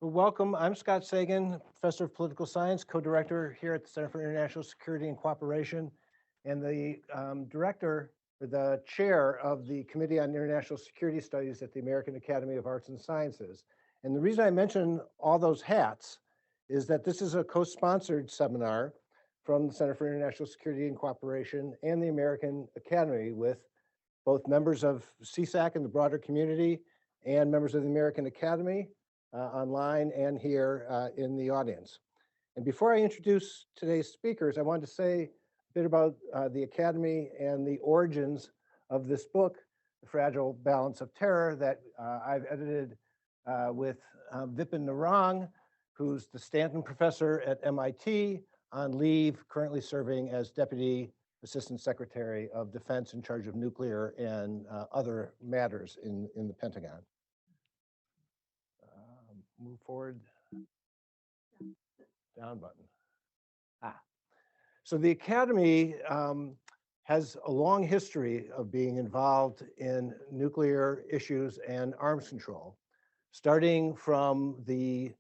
Well, welcome. I'm Scott Sagan, Professor of Political Science, co-director here at the Center for International Security and Cooperation, and the director, or the chair of the Committee on International Security Studies at the American Academy of Arts and Sciences. And the reason I mention all those hats is that this is a co-sponsored seminar from the Center for International Security and Cooperation and the American Academy with both members of CSAC and the broader community and members of the American Academy online and here in the audience. And before I introduce today's speakers, I wanted to say a bit about the Academy and the origins of this book, The Fragile Balance of Terror, that I've edited with Vipin Narang, who's the Stanton Professor at MIT on leave, currently serving as Deputy Assistant Secretary of Defense in charge of nuclear and other matters in the Pentagon. Move forward, down button. So the Academy has a long history of being involved in nuclear issues and arms control, starting from the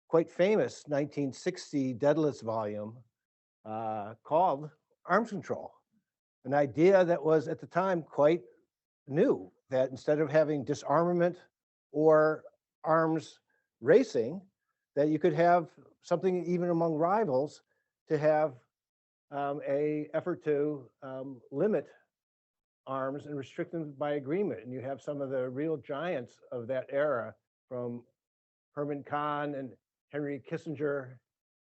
quite famous 1960 Daedalus volume called Arms Control, an idea that was at the time quite new, that instead of having disarmament or arms racing, that you could have something even among rivals to have a effort to limit arms and restrict them by agreement. And you have some of the real giants of that era, from Herman Kahn and Henry Kissinger,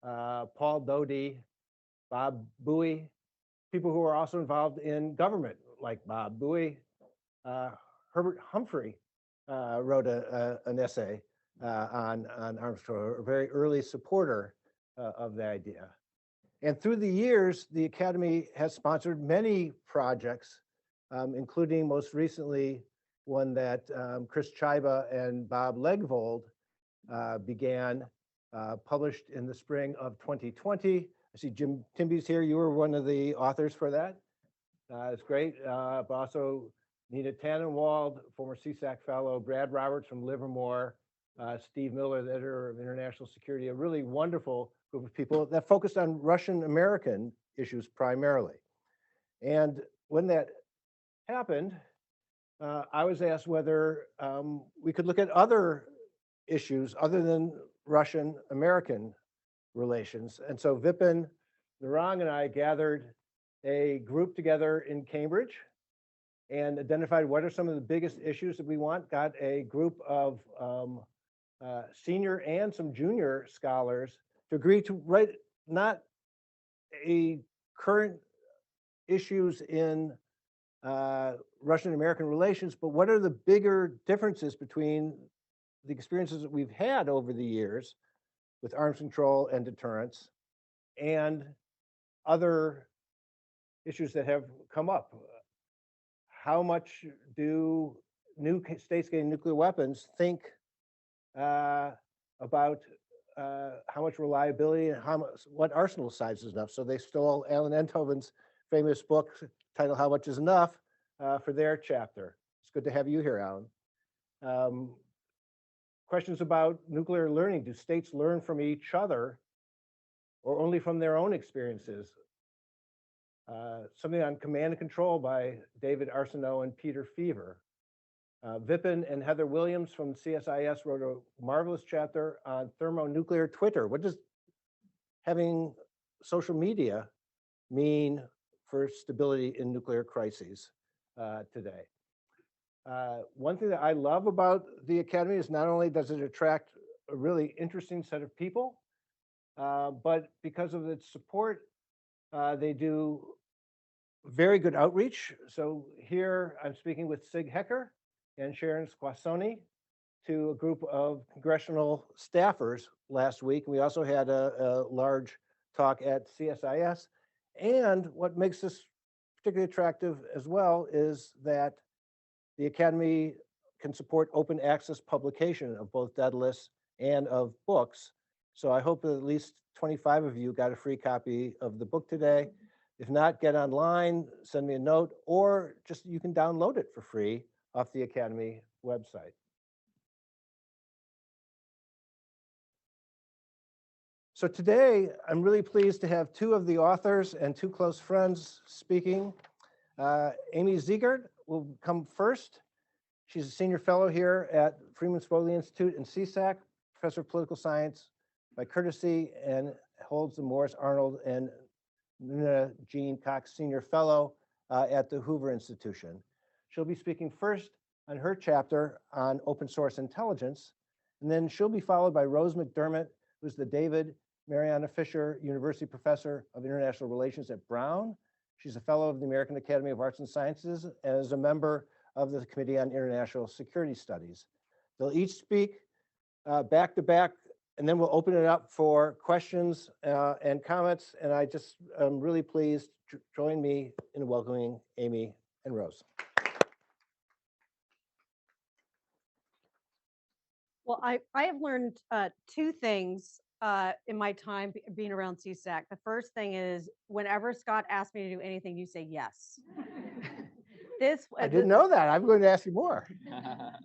Paul Doty, Bob Bowie, people who are also involved in government, like Bob Bowie. Herbert Humphrey wrote an essay on arms control, a very early supporter of the idea. And through the years, the Academy has sponsored many projects, including most recently one that Chris Chiba and Bob Legvold began, published in the spring of 2020. I see Jim Timby's here. You were one of the authors for that. It's great. But also Nina Tannenwald, former CSAC fellow, Brad Roberts from Livermore, Steve Miller, the editor of International Security, a really wonderful group of people that focused on Russian-American issues primarily. And when that happened, I was asked whether we could look at other issues other than Russian-American relations. And so Vipin Narang and I gathered a group together in Cambridge and identified what are some of the biggest issues that we want, got a group of senior and some junior scholars to agree to write not a current issues in Russian-American relations, but what are the bigger differences between the experiences that we've had over the years with arms control and deterrence and other issues that have come up. How much do new states getting nuclear weapons think about how much reliability and what arsenal size is enough? So they stole Alan Enthoven's famous book titled How Much Is Enough for their chapter. It's good to have you here, Alan. Questions about nuclear learning. Do states learn from each other or only from their own experiences? Something on command and control by David Arsenault and Peter Fever. Vipin and Heather Williams from CSIS wrote a marvelous chapter on thermonuclear Twitter. What does having social media mean for stability in nuclear crises today? One thing that I love about the Academy is not only does it attract a really interesting set of people, but because of its support, they do very good outreach. So here I'm speaking with Sig Hecker and Sharon Squassoni, to a group of congressional staffers last week. We also had a large talk at CSIS. And what makes this particularly attractive as well is that the Academy can support open access publication of both Daedalus and of books. So I hope that at least 25 of you got a free copy of the book today. If not, get online, send me a note, or just you can download it for free off the Academy website. So today, I'm really pleased to have two of the authors and two close friends speaking. Amy Zegart will come first. She's a senior fellow here at Freeman Spogli Institute in CSAC, professor of political science by courtesy, and holds the Morris Arnold and Nuna Jean Cox Senior Fellow at the Hoover Institution. She'll be speaking first on her chapter on open source intelligence, and then she'll be followed by Rose McDermott, who's the David Mariana Fisher University Professor of International Relations at Brown. She's a fellow of the American Academy of Arts and Sciences and is a member of the Committee on International Security Studies. They'll each speak back to back, and then we'll open it up for questions and comments. And I just am really pleased to join me in welcoming Amy and Rose. Well, I have learned two things in my time being around CSAC. The first thing is whenever Scott asks me to do anything, you say yes. I didn't know that. I'm going to ask you more.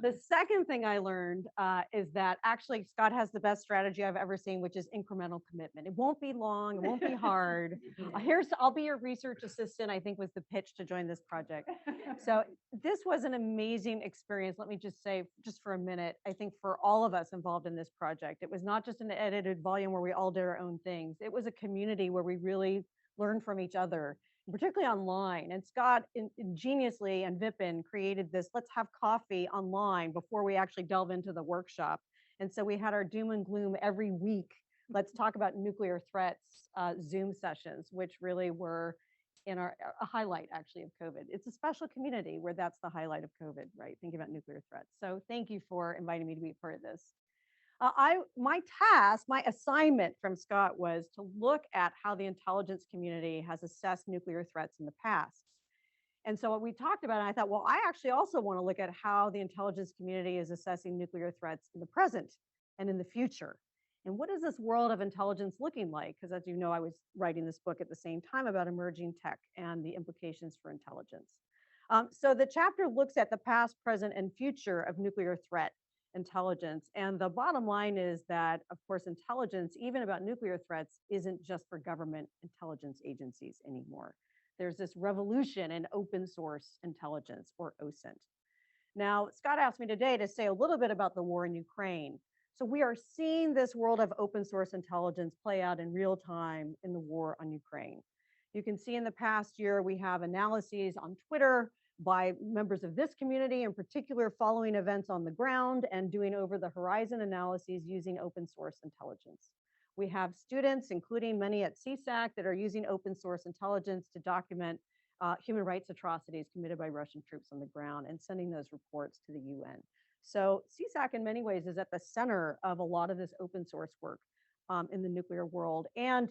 The second thing I learned is that actually Scott has the best strategy I've ever seen, which is incremental commitment. It won't be long, it won't be hard. I'll be your research assistant, I think was the pitch to join this project. So this was an amazing experience. Let me just say, just for a minute, I think for all of us involved in this project, it was not just an edited volume where we all did our own things. It was a community where we really learned from each other, particularly online. And Scott ingeniously and Vipin created this, let's have coffee online before we actually delve into the workshop. And so we had our doom and gloom every week. Let's talk about nuclear threats Zoom sessions, which really were a highlight actually of COVID. It's a special community where that's the highlight of COVID, right? Thinking about nuclear threats. So thank you for inviting me to be a part of this. My assignment from Scott was to look at how the intelligence community has assessed nuclear threats in the past. And so what we talked about, and I thought, well, I actually also want to look at how the intelligence community is assessing nuclear threats in the present and in the future. And what is this world of intelligence looking like? Because as you know, I was writing this book at the same time about emerging tech and the implications for intelligence. So the chapter looks at the past, present, and future of nuclear threat intelligence. And the bottom line is that, of course, intelligence, even about nuclear threats, isn't just for government intelligence agencies anymore. There's this revolution in open source intelligence, or OSINT. Now, Scott asked me today to say a little bit about the war in Ukraine. So we are seeing this world of open source intelligence play out in real time in the war on Ukraine. You can see in the past year, we have analyses on Twitter by members of this community, in particular, following events on the ground and doing over the horizon analyses using open source intelligence. We have students, including many at CSAC, that are using open source intelligence to document human rights atrocities committed by Russian troops on the ground and sending those reports to the UN. So CSAC in many ways is at the center of a lot of this open source work in the nuclear world and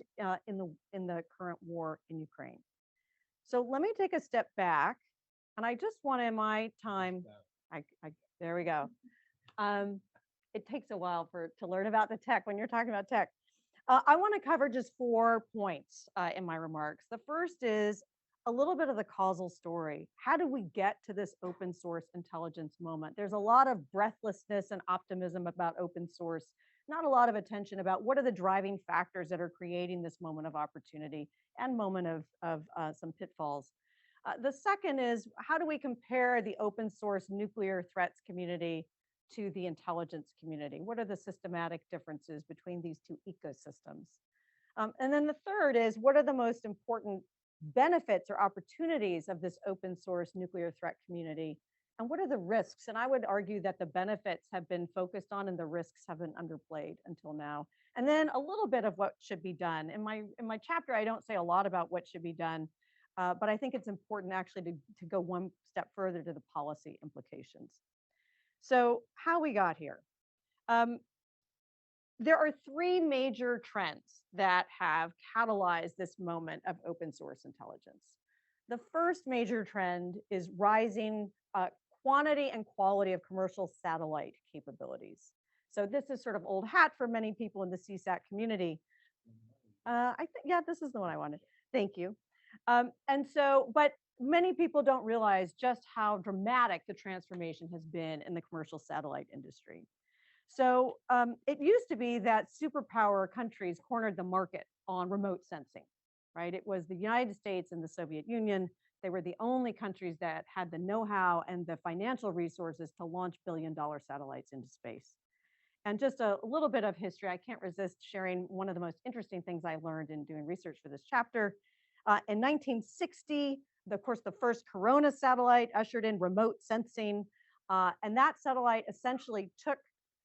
in the current war in Ukraine. So let me take a step back. And I just want in my time, there we go. It takes a while to learn about the tech when you're talking about tech. I want to cover just 4 points in my remarks. The first is a little bit of the causal story. How do we get to this open source intelligence moment? There's a lot of breathlessness and optimism about open source, not a lot of attention about what are the driving factors that are creating this moment of opportunity and moment of some pitfalls. The second is, how do we compare the open source nuclear threats community to the intelligence community? What are the systematic differences between these two ecosystems? And then the third is, what are the most important benefits or opportunities of this open source nuclear threat community? And what are the risks? And I would argue that the benefits have been focused on and the risks have been underplayed until now. And then a little bit of what should be done. In my chapter, I don't say a lot about what should be done. But I think it's important actually to go one step further to the policy implications. So how we got here. There are 3 major trends that have catalyzed this moment of open source intelligence. The first major trend is rising quantity and quality of commercial satellite capabilities. So this is sort of old hat for many people in the CSAC community. I think, yeah, this is the one I wanted. Thank you. But many people don't realize just how dramatic the transformation has been in the commercial satellite industry. So it used to be that superpower countries cornered the market on remote sensing, right? It was the United States and the Soviet Union. They were the only countries that had the know-how and the financial resources to launch billion-dollar satellites into space. And just a little bit of history, I can't resist sharing one of the most interesting things I learned in doing research for this chapter. In 1960, of course, the first Corona satellite ushered in remote sensing. And that satellite essentially took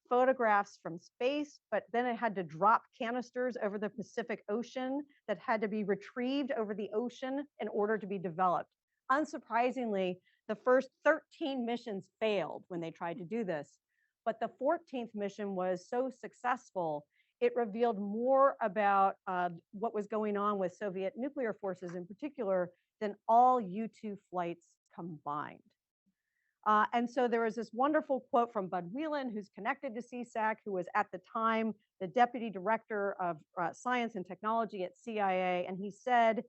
photographs from space, but then it had to drop canisters over the Pacific Ocean that had to be retrieved over the ocean in order to be developed. Unsurprisingly, the first 13 missions failed when they tried to do this. But the 14th mission was so successful, it revealed more about what was going on with Soviet nuclear forces in particular than all U-2 flights combined. And so there was this wonderful quote from Bud Whelan, who's connected to CSAC, who was at the time the deputy director of science and technology at CIA. And he said,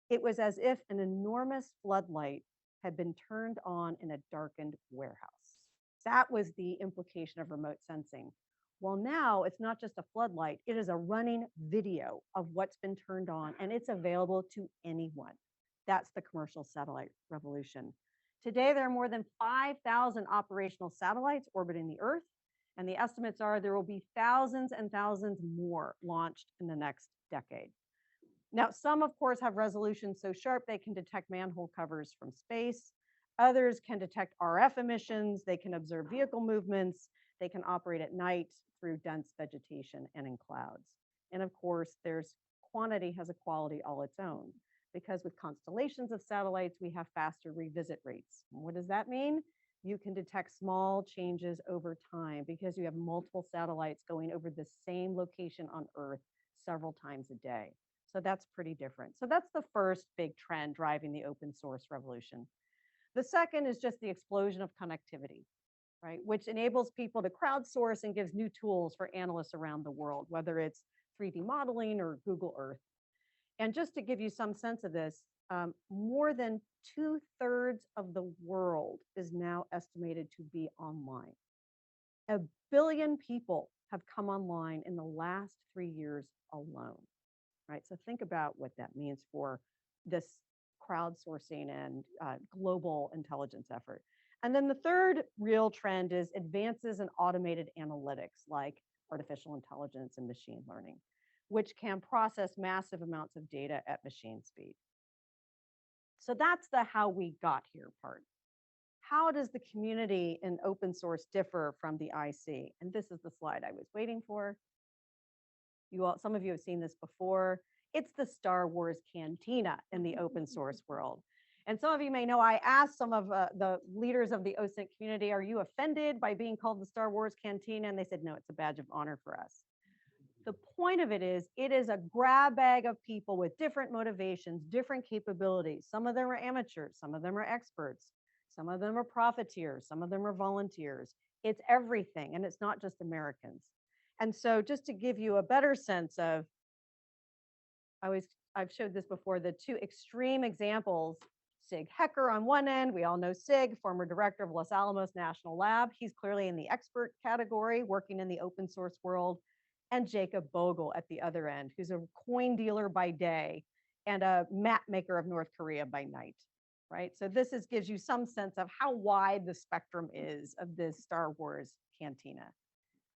it was as if an enormous floodlight had been turned on in a darkened warehouse. That was the implication of remote sensing. Well, now it's not just a floodlight, it is a running video of what's been turned on, and it's available to anyone. That's the commercial satellite revolution. Today, there are more than 5,000 operational satellites orbiting the Earth, and the estimates are there will be thousands and thousands more launched in the next decade. Now, some, of course, have resolutions so sharp they can detect manhole covers from space. Others can detect RF emissions. They can observe vehicle movements. They can operate at night through dense vegetation and in clouds. And of course, there's quantity has a quality all its own, because with constellations of satellites, we have faster revisit rates. What does that mean? You can detect small changes over time because you have multiple satellites going over the same location on Earth several times a day. So that's pretty different. So that's the first big trend driving the open source revolution. The second is just the explosion of connectivity, right? Which enables people to crowdsource and gives new tools for analysts around the world, whether it's 3D modeling or Google Earth. And just to give you some sense of this, more than 2/3 of the world is now estimated to be online. 1 billion people have come online in the last 3 years alone, right? So think about what that means for this crowdsourcing and global intelligence effort. And then the third real trend is advances in automated analytics like artificial intelligence and machine learning, which can process massive amounts of data at machine speed. So that's the how we got here part. How does the community in open source differ from the IC? And this is the slide I was waiting for. Some of you have seen this before. It's the Star Wars cantina in the open source world. And some of you may know I asked some of the leaders of the OSINT community, are you offended by being called the Star Wars cantina? And they said, no, it's a badge of honor for us. The point of it is a grab bag of people with different motivations, different capabilities. Some of them are amateurs, some of them are experts, some of them are profiteers, some of them are volunteers. It's everything, and it's not just Americans. And so just to give you a better sense of, I've showed this before, the two extreme examples, Sig Hecker on one end, we all know Sig, former director of Los Alamos National Lab. He's clearly in the expert category, working in the open source world. And Jacob Bogle at the other end, who's a coin dealer by day and a map maker of North Korea by night, right? So this gives you some sense of how wide the spectrum is of this Star Wars cantina.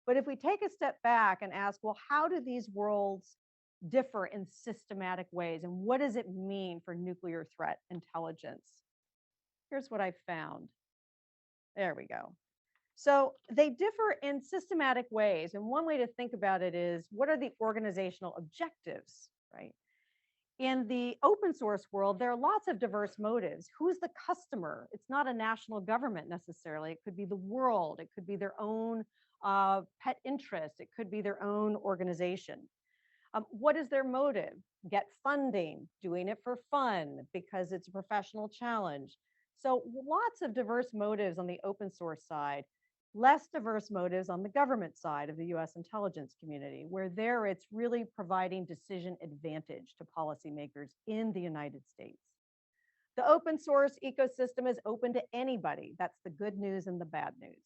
But if we take a step back and ask, well, how do these worlds differ in systematic ways? And what does it mean for nuclear threat intelligence? Here's what I found. There we go. So they differ in systematic ways. And one way to think about it is, what are the organizational objectives, right? In the open source world, there are lots of diverse motives. Who's the customer? It's not a national government necessarily. It could be the world. It could be their own pet interest. It could be their own organization. What is their motive? Get funding, doing it for fun because it's a professional challenge. So lots of diverse motives on the open source side. Less diverse motives on the government side of the US intelligence community, where there it's really providing decision advantage to policymakers in the United States. The open source ecosystem is open to anybody. That's the good news and the bad news.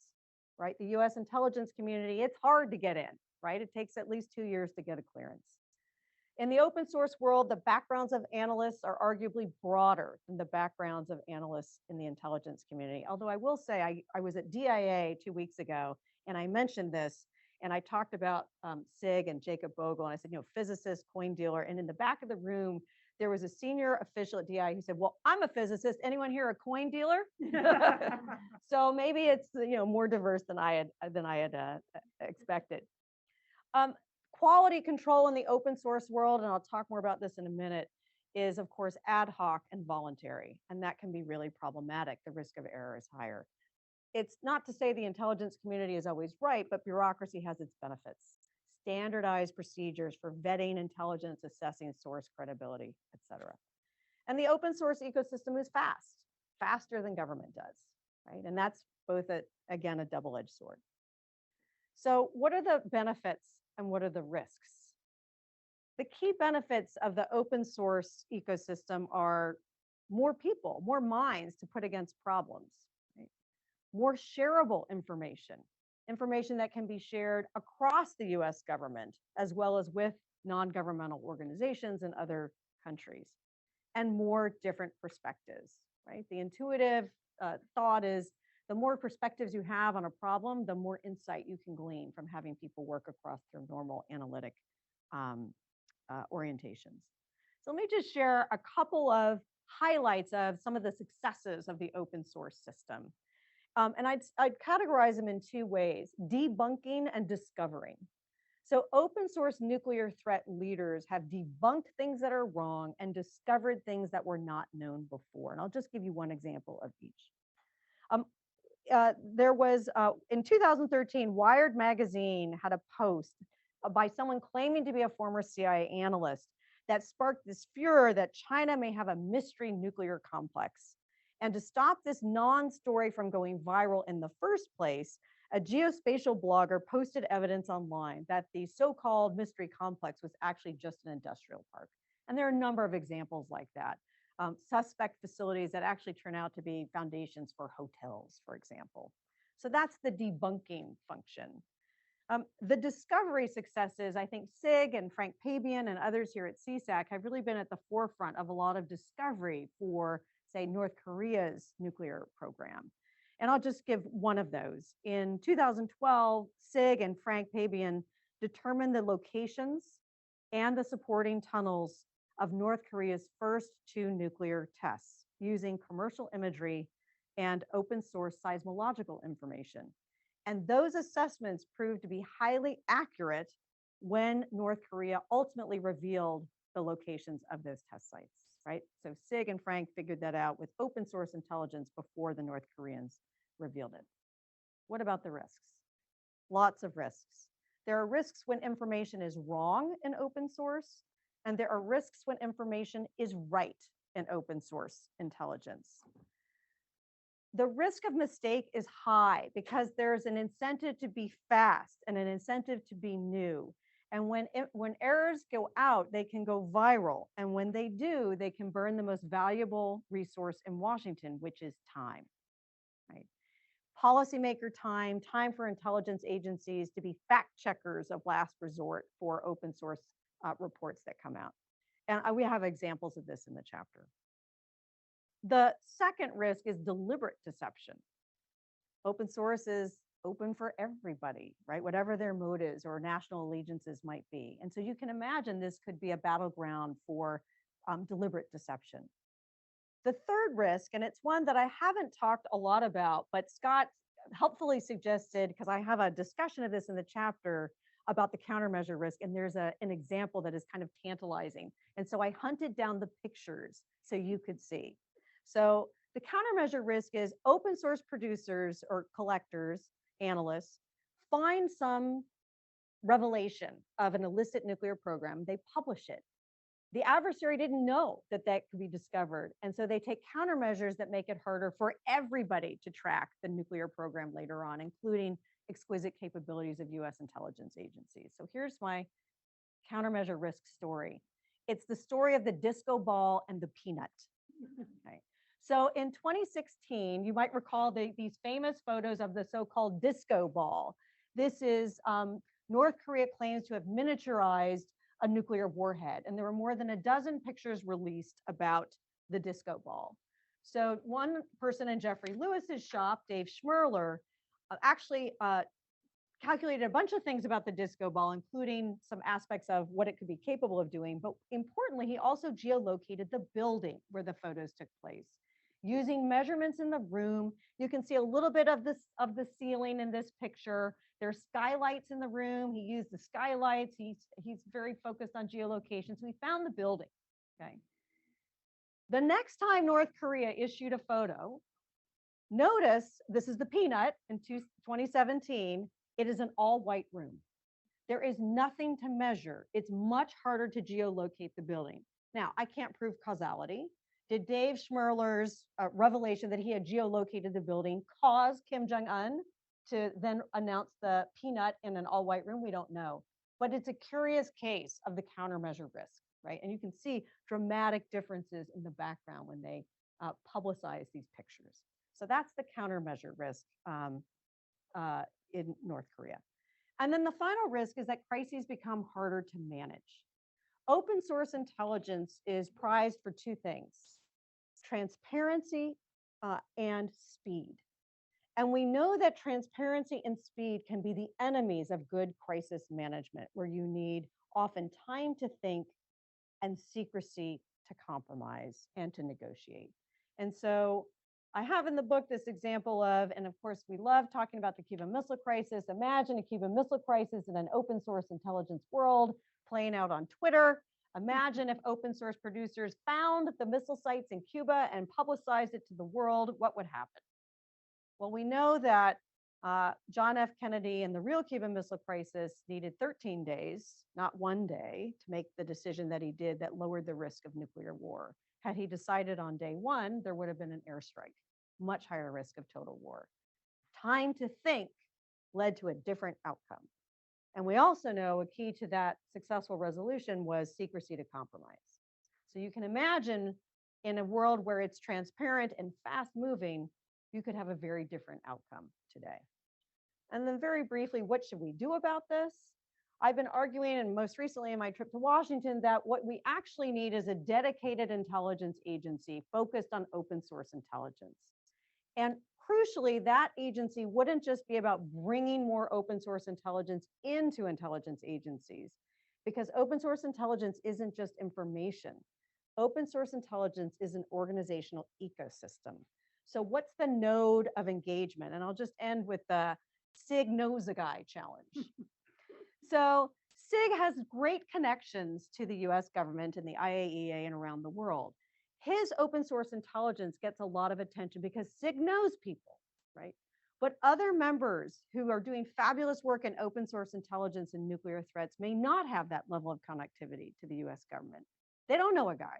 right? The US intelligence community, it's hard to get in, right? It takes at least 2 years to get a clearance. In the open source world, the backgrounds of analysts are arguably broader than the backgrounds of analysts in the intelligence community. Although I will say, I was at DIA 2 weeks ago, and I mentioned this, and I talked about SIG and Jacob Bogle, and I said, physicist, coin dealer, and in the back of the room, there was a senior official at DIA who said, well, I'm a physicist. Anyone here a coin dealer? So maybe it's more diverse than I had expected. Quality control in the open source world, and I'll talk more about this in a minute, is of course ad hoc and voluntary, and that can be really problematic. The risk of error is higher. It's not to say the intelligence community is always right, but bureaucracy has its benefits. Standardized procedures for vetting intelligence, assessing source credibility, etc. And the open source ecosystem is faster than government does, right? And that's both, again, a double-edged sword. So what are the benefits and what are the risks? The key benefits of the open source ecosystem are more people, more minds to put against problems, right? More shareable information that can be shared across the US government, as well as with non-governmental organizations in other countries, and more different perspectives, right? The intuitive thought is the more perspectives you have on a problem, the more insight you can glean from having people work across their normal analytic orientations. So let me just share a couple of highlights of some of the successes of the open source system. And I'd categorize them in two ways: debunking and discovering. So open source nuclear threat leaders have debunked things that are wrong and discovered things that were not known before. And I'll just give you one example of each. There was, in 2013, Wired magazine had a post by someone claiming to be a former CIA analyst that sparked this furor that China may have a mystery nuclear complex. And to stop this non-story from going viral in the first place, a geospatial blogger posted evidence online that the so-called mystery complex was actually just an industrial park. And there are a number of examples like that. Suspect facilities that actually turn out to be foundations for hotels, for example. So that's the debunking function. The discovery successes, I think SIG and Frank Pabian and others here at CSAC have really been at the forefront of a lot of discovery for, say, North Korea's nuclear program. And I'll just give one of those. In 2012, SIG and Frank Pabian determined the locations and the supporting tunnels of North Korea's first 2 nuclear tests using commercial imagery and open source seismological information. And those assessments proved to be highly accurate when North Korea ultimately revealed the locations of those test sites, right? So SIG and Frank figured that out with open source intelligence before the North Koreans revealed it. What about the risks? Lots of risks. There are risks when information is wrong in open source, and there are risks when information is right in open source intelligence. The risk of mistake is high because there's an incentive to be fast and an incentive to be new. And when errors go out, they can go viral. And when they do, they can burn the most valuable resource in Washington, which is time, right? Policymaker time for intelligence agencies to be fact checkers of last resort for open source reports that come out. And we have examples of this in the chapter. The second risk is deliberate deception. Open source is open for everybody, right? Whatever their motives or national allegiances might be. And so you can imagine this could be a battleground for deliberate deception. The third risk, and it's one that I haven't talked a lot about, but Scott helpfully suggested, because I have a discussion of this in the chapter about the countermeasure risk, and there's an example that is kind of tantalizing. And so I hunted down the pictures so you could see. So the countermeasure risk is open source producers or collectors, analysts, find some revelation of an illicit nuclear program, they publish it. The adversary didn't know that that could be discovered. And so they take countermeasures that make it harder for everybody to track the nuclear program later on, including exquisite capabilities of US intelligence agencies. So here's my countermeasure risk story. It's the story of the disco ball and the peanut. Okay. So in 2016, you might recall these famous photos of the so-called disco ball. This is North Korea claims to have miniaturized a nuclear warhead, and there were more than a dozen pictures released about the disco ball. So one person in Jeffrey Lewis's shop, Dave Schmerler, actually calculated a bunch of things about the disco ball, including some aspects of what it could be capable of doing. But importantly, he also geolocated the building where the photos took place. Using measurements in the room, you can see a little bit of the ceiling in this picture. There's skylights in the room. He used the skylights. He's very focused on geolocation. So he found the building. Okay. The next time North Korea issued a photo, notice this is the Peanut in 2017. It is an all-white room. There is nothing to measure. It's much harder to geolocate the building. Now, I can't prove causality. Did Dave Schmerler's revelation that he had geolocated the building cause Kim Jong-un to then announce the Peanut in an all-white room? We don't know. But it's a curious case of the countermeasure risk, right? And you can see dramatic differences in the background when they publicize these pictures. So that's the countermeasure risk in North Korea. And then the final risk is that crises become harder to manage. Open source intelligence is prized for two things: transparency and speed. And we know that transparency and speed can be the enemies of good crisis management, where you need often time to think and secrecy to compromise and to negotiate. And so I have in the book this example of, and of course we love talking about the Cuban Missile Crisis. Imagine a Cuban Missile Crisis in an open source intelligence world playing out on Twitter. Imagine if open source producers found the missile sites in Cuba and publicized it to the world, what would happen? Well, we know that John F. Kennedy and the real Cuban Missile Crisis needed 13 days, not 1 day, to make the decision that he did that lowered the risk of nuclear war. Had he decided on day one, there would have been an airstrike, much higher risk of total war. Time to think led to a different outcome. And we also know a key to that successful resolution was secrecy to compromise. So you can imagine in a world where it's transparent and fast moving, you could have a very different outcome today. And then very briefly, what should we do about this? I've been arguing, and most recently in my trip to Washington, that what we actually need is a dedicated intelligence agency focused on open source intelligence. And crucially, that agency wouldn't just be about bringing more open source intelligence into intelligence agencies, because open source intelligence isn't just information. Open source intelligence is an organizational ecosystem. So what's the node of engagement? And I'll just end with the SIG knows a guy challenge. So SIG has great connections to the US government and the IAEA and around the world. His open source intelligence gets a lot of attention because SIG knows people, right? But other members who are doing fabulous work in open source intelligence and nuclear threats may not have that level of connectivity to the US government. They don't know a guy.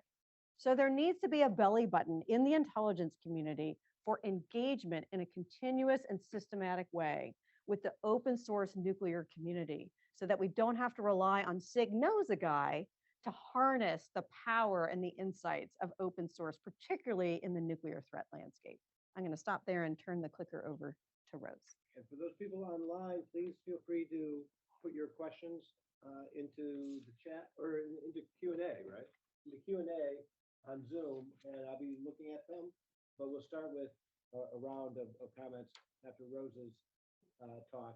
So there needs to be a belly button in the intelligence community for engagement in a continuous and systematic way with the open source nuclear community, so that we don't have to rely on SIG knows a guy to harness the power and the insights of open source, particularly in the nuclear threat landscape. I'm going to stop there and turn the clicker over to Rose. And for those people online, please feel free to put your questions into the chat or into Q&A, right? Into Q&A on Zoom, and I'll be looking at them. But we'll start with a round of comments after Rose's talk,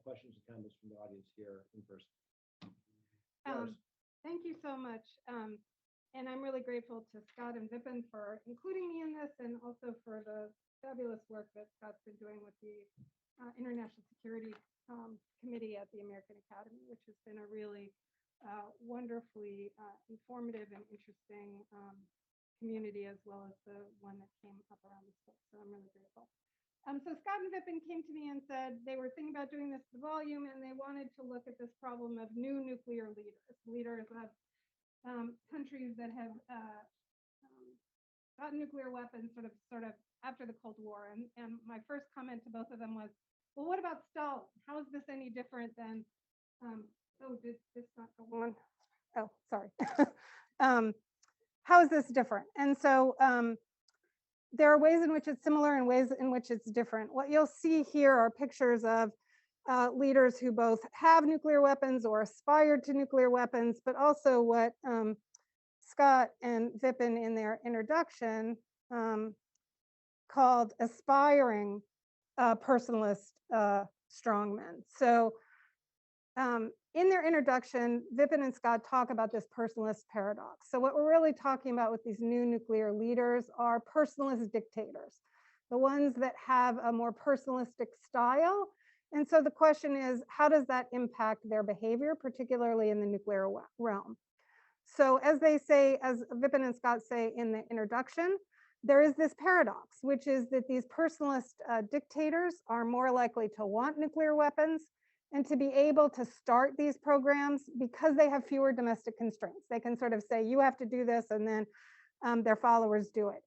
questions and comments from the audience here in person. Thank you so much. And I'm really grateful to Scott and Vipin for including me in this, and also for the fabulous work that Scott's been doing with the International Security Committee at the American Academy, which has been a really wonderfully informative and interesting community, as well as the one that came up around this book. So I'm really grateful. So Scott and Vipin came to me and said they were thinking about doing this the volume, and they wanted to look at this problem of new nuclear leaders of countries that have got nuclear weapons sort of after the Cold War. And my first comment to both of them was, well, what about Stalin? How is this any different than, did this not go on? Oh, sorry. How is this different? And so there are ways in which it's similar and ways in which it's different. What you'll see here are pictures of leaders who both have nuclear weapons or aspired to nuclear weapons, but also what Scott and Vipin in their introduction called aspiring personalist strongmen. So in their introduction, Vipin and Scott talk about this personalist paradox. So what we're really talking about with these new nuclear leaders are personalist dictators, the ones that have a more personalistic style. And so the question is, how does that impact their behavior, particularly in the nuclear realm? So as they say, as Vipin and Scott say in the introduction, there is this paradox, which is that these personalist dictators are more likely to want nuclear weapons and to be able to start these programs because they have fewer domestic constraints. They can sort of say, you have to do this, and then their followers do it.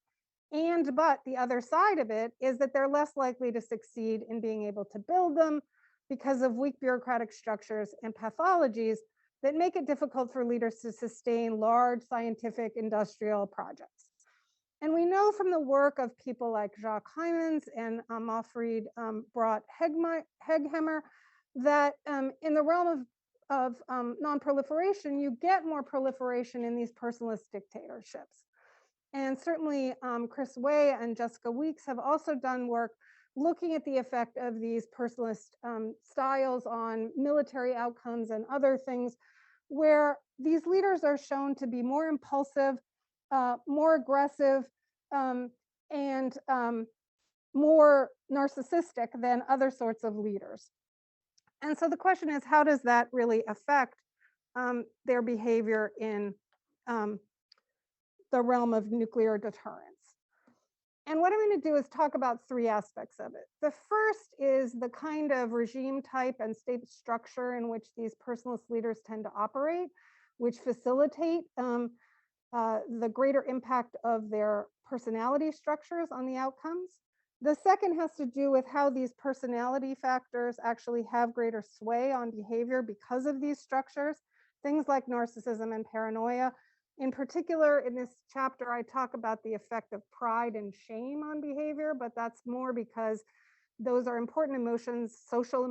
But the other side of it is that they're less likely to succeed in being able to build them because of weak bureaucratic structures and pathologies that make it difficult for leaders to sustain large scientific industrial projects. And we know from the work of people like Jacques Hymans and Manfred Braught-Heghammer that in the realm of non-proliferation, you get more proliferation in these personalist dictatorships. And certainly Chris Way and Jessica Weeks have also done work looking at the effect of these personalist styles on military outcomes and other things, where these leaders are shown to be more impulsive, more aggressive, and more narcissistic than other sorts of leaders. And so the question is, how does that really affect their behavior in the realm of nuclear deterrence? And what I'm going to do is talk about three aspects of it. The first is the kind of regime type and state structure in which these personalist leaders tend to operate, which facilitate the greater impact of their personality structures on the outcomes. The second has to do with how these personality factors actually have greater sway on behavior because of these structures, things like narcissism and paranoia. In particular, in this chapter, I talk about the effect of pride and shame on behavior, but that's more because those are important emotions, social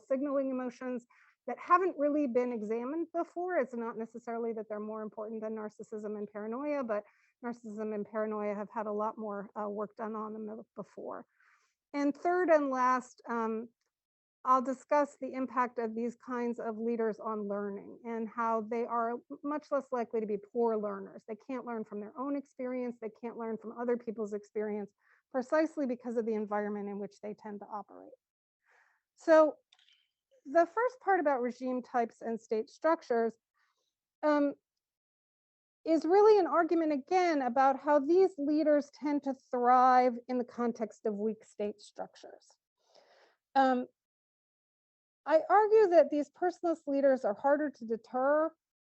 signaling emotions that haven't really been examined before. It's not necessarily that they're more important than narcissism and paranoia, but narcissism and paranoia have had a lot more work done on them before. And third and last, I'll discuss the impact of these kinds of leaders on learning and how they are much less likely to be poor learners. They can't learn from their own experience. They can't learn from other people's experience precisely because of the environment in which they tend to operate. So the first part about regime types and state structures is really an argument again about how these leaders tend to thrive in the context of weak state structures. I argue that these personalist leaders are harder to deter,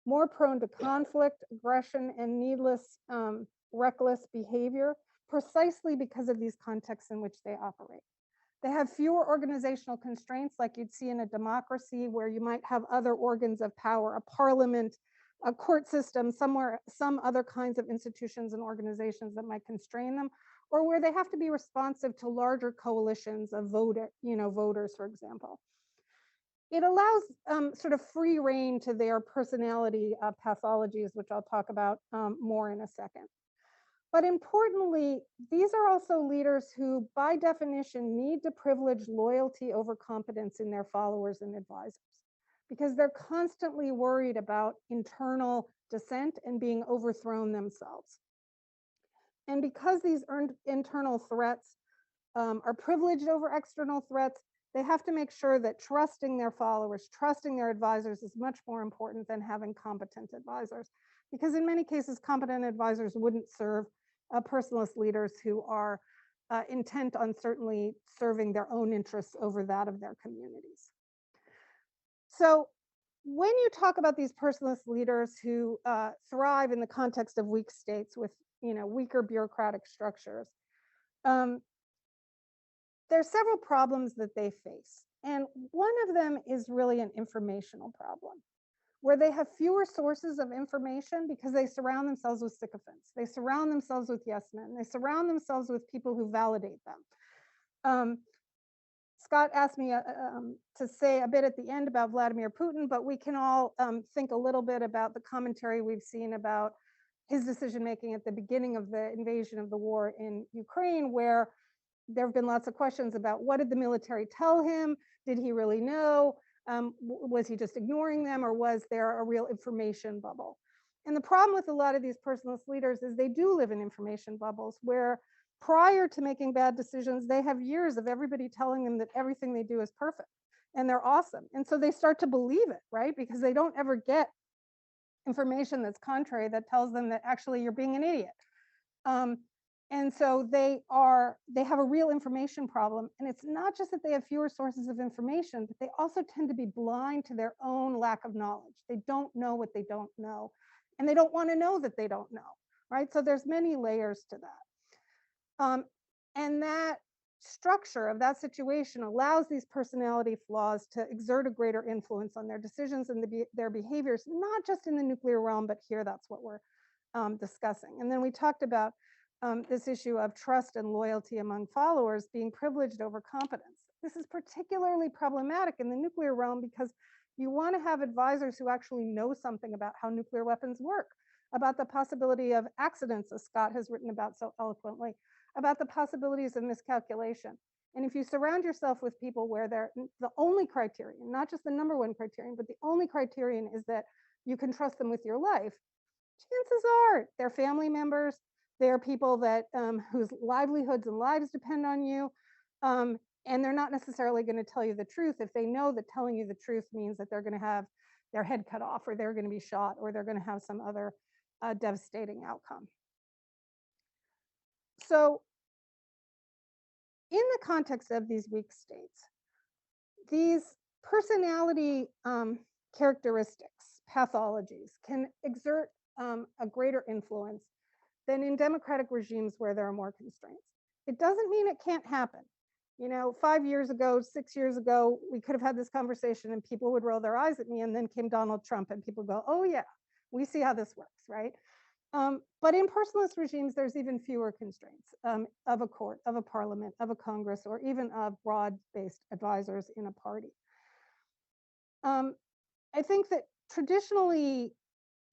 more prone to conflict, aggression, and needless, reckless behavior, precisely because of these contexts in which they operate. They have fewer organizational constraints like you'd see in a democracy where you might have other organs of power, a parliament, a court system, some other kinds of institutions and organizations that might constrain them, or where they have to be responsive to larger coalitions of voters, for example. It allows sort of free rein to their personality pathologies, which I'll talk about more in a second. But importantly, these are also leaders who, by definition, need to privilege loyalty over competence in their followers and advisors, because they're constantly worried about internal dissent and being overthrown themselves. And because these internal threats are privileged over external threats, they have to make sure that trusting their followers, trusting their advisors is much more important than having competent advisors. Because in many cases, competent advisors wouldn't serve personalist leaders who are intent on certainly serving their own interests over that of their communities. So when you talk about these personalist leaders who thrive in the context of weak states with weaker bureaucratic structures, there are several problems that they face. And one of them is really an informational problem, where they have fewer sources of information because they surround themselves with sycophants. They surround themselves with yes men. They surround themselves with people who validate them. Scott asked me to say a bit at the end about Vladimir Putin, but we can all think a little bit about the commentary we've seen about his decision-making at the beginning of the invasion of the war in Ukraine, where there have been lots of questions about what did the military tell him? Did he really know? Was he just ignoring them, or was there a real information bubble? And the problem with a lot of these personalist leaders is they do live in information bubbles where prior to making bad decisions, they have years of everybody telling them that everything they do is perfect and they're awesome. And so they start to believe it, right? Because they don't ever get information that's contrary that tells them that actually you're being an idiot. And so they have a real information problem. And it's not just that they have fewer sources of information, but they also tend to be blind to their own lack of knowledge. They don't know what they don't know. And they don't want to know that they don't know, right? So there's many layers to that. And that structure of that situation allows these personality flaws to exert a greater influence on their decisions and their behaviors, not just in the nuclear realm, but here that's what we're discussing. And then we talked about this issue of trust and loyalty among followers being privileged over competence. This is particularly problematic in the nuclear realm because you want to have advisors who actually know something about how nuclear weapons work, about the possibility of accidents, as Scott has written about so eloquently, about the possibilities of miscalculation. And if you surround yourself with people where the only criterion, not just the number one criterion, but the only criterion is that you can trust them with your life, chances are they're family members, they're people that whose livelihoods and lives depend on you, and they're not necessarily going to tell you the truth if they know that telling you the truth means that they're going to have their head cut off, or they're going to be shot, or they're going to have some other devastating outcome. So in the context of these weak states, these personality characteristics, pathologies, can exert a greater influence than in democratic regimes where there are more constraints. It doesn't mean it can't happen. 5 years ago, 6 years ago, we could have had this conversation and people would roll their eyes at me, and then came Donald Trump and people go, oh yeah, we see how this works, right? But in personalist regimes, there's even fewer constraints of a court, of a parliament, of a Congress, or even of broad-based advisors in a party. I think that traditionally,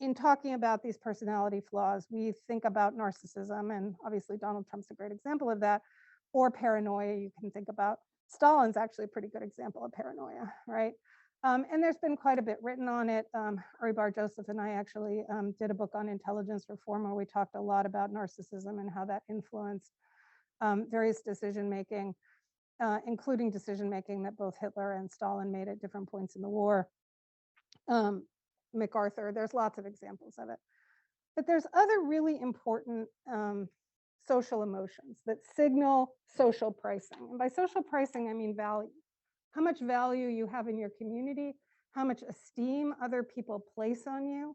in talking about these personality flaws, we think about narcissism, and obviously Donald Trump's a great example of that, or paranoia. You can think about Stalin's actually a pretty good example of paranoia, right? And there's been quite a bit written on it. Uri Bar-Joseph and I actually did a book on intelligence reform where we talked a lot about narcissism and how that influenced various decision-making, including decision-making that both Hitler and Stalin made at different points in the war. MacArthur, there's lots of examples of it. But there's other really important social emotions that signal social pricing. And by social pricing, I mean value. How much value you have in your community, how much esteem other people place on you.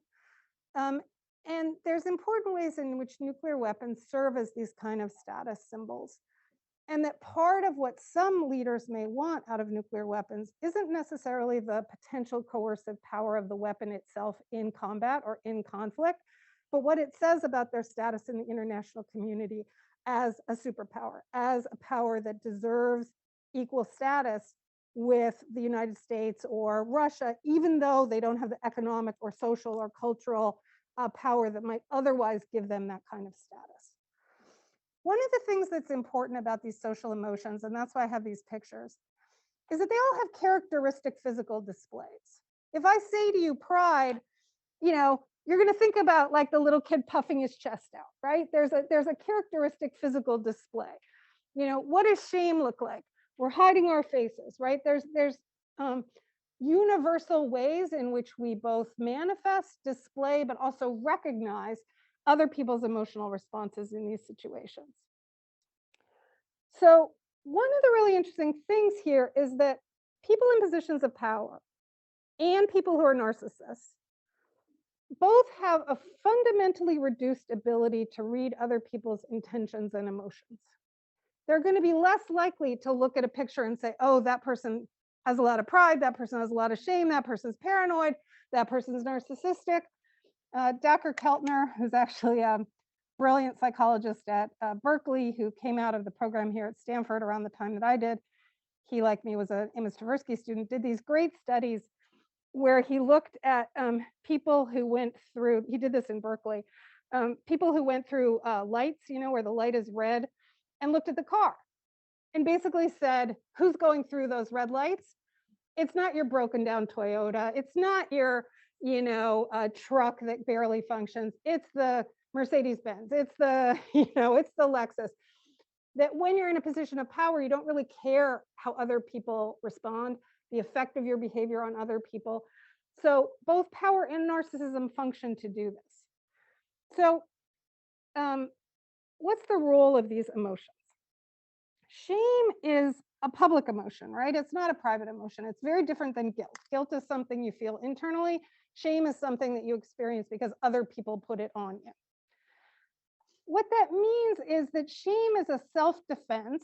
And there's important ways in which nuclear weapons serve as these kind of status symbols. And that part of what some leaders may want out of nuclear weapons isn't necessarily the potential coercive power of the weapon itself in combat or in conflict, but what it says about their status in the international community as a superpower, as a power that deserves equal status with the United States or Russia, even though they don't have the economic or social or cultural power that might otherwise give them that kind of status. One of the things that's important about these social emotions, and that's why I have these pictures, is that they all have characteristic physical displays. If I say to you pride, you're going to think about like the little kid puffing his chest out, right? There's a characteristic physical display. What does shame look like? We're hiding our faces, right? There's universal ways in which we both manifest, display, but also recognize other people's emotional responses in these situations. So one of the really interesting things here is that people in positions of power and people who are narcissists both have a fundamentally reduced ability to read other people's intentions and emotions. They're going to be less likely to look at a picture and say, oh, that person has a lot of pride, that person has a lot of shame, that person's paranoid, that person's narcissistic. Dr. Keltner, who's actually a brilliant psychologist at Berkeley, who came out of the program here at Stanford around the time that I did, he, like me, was an Amos Tversky student, did these great studies where he looked at people who went through, he did this in Berkeley, people who went through lights, where the light is red, and looked at the car and basically said, who's going through those red lights? It's not your broken down Toyota. It's not your, truck that barely functions. It's the Mercedes-Benz. It's the, it's the Lexus. That when you're in a position of power, you don't really care how other people respond, the effect of your behavior on other people. So both power and narcissism function to do this. So what's the role of these emotions? Shame is a public emotion, right? It's not a private emotion. It's very different than guilt. Guilt is something you feel internally. Shame is something that you experience because other people put it on you. What that means is that shame is a self-defense,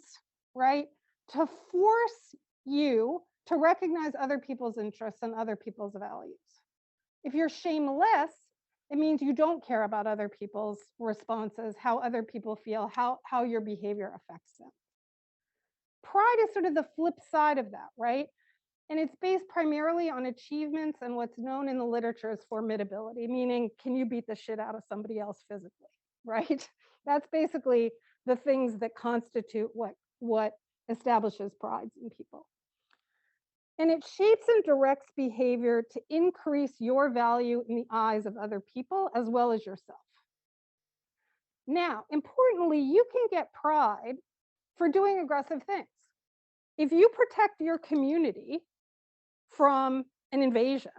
right? To force you to recognize other people's interests and other people's values. If you're shameless, it means you don't care about other people's responses, how other people feel, how your behavior affects them. Pride is sort of the flip side of that, right? And it's based primarily on achievements and what's known in the literature as formidability, meaning can you beat the shit out of somebody else physically, right? That's basically the things that constitute what establishes pride in people. And it shapes and directs behavior to increase your value in the eyes of other people as well as yourself. Now, importantly, you can get pride for doing aggressive things. If you protect your community from an invasion,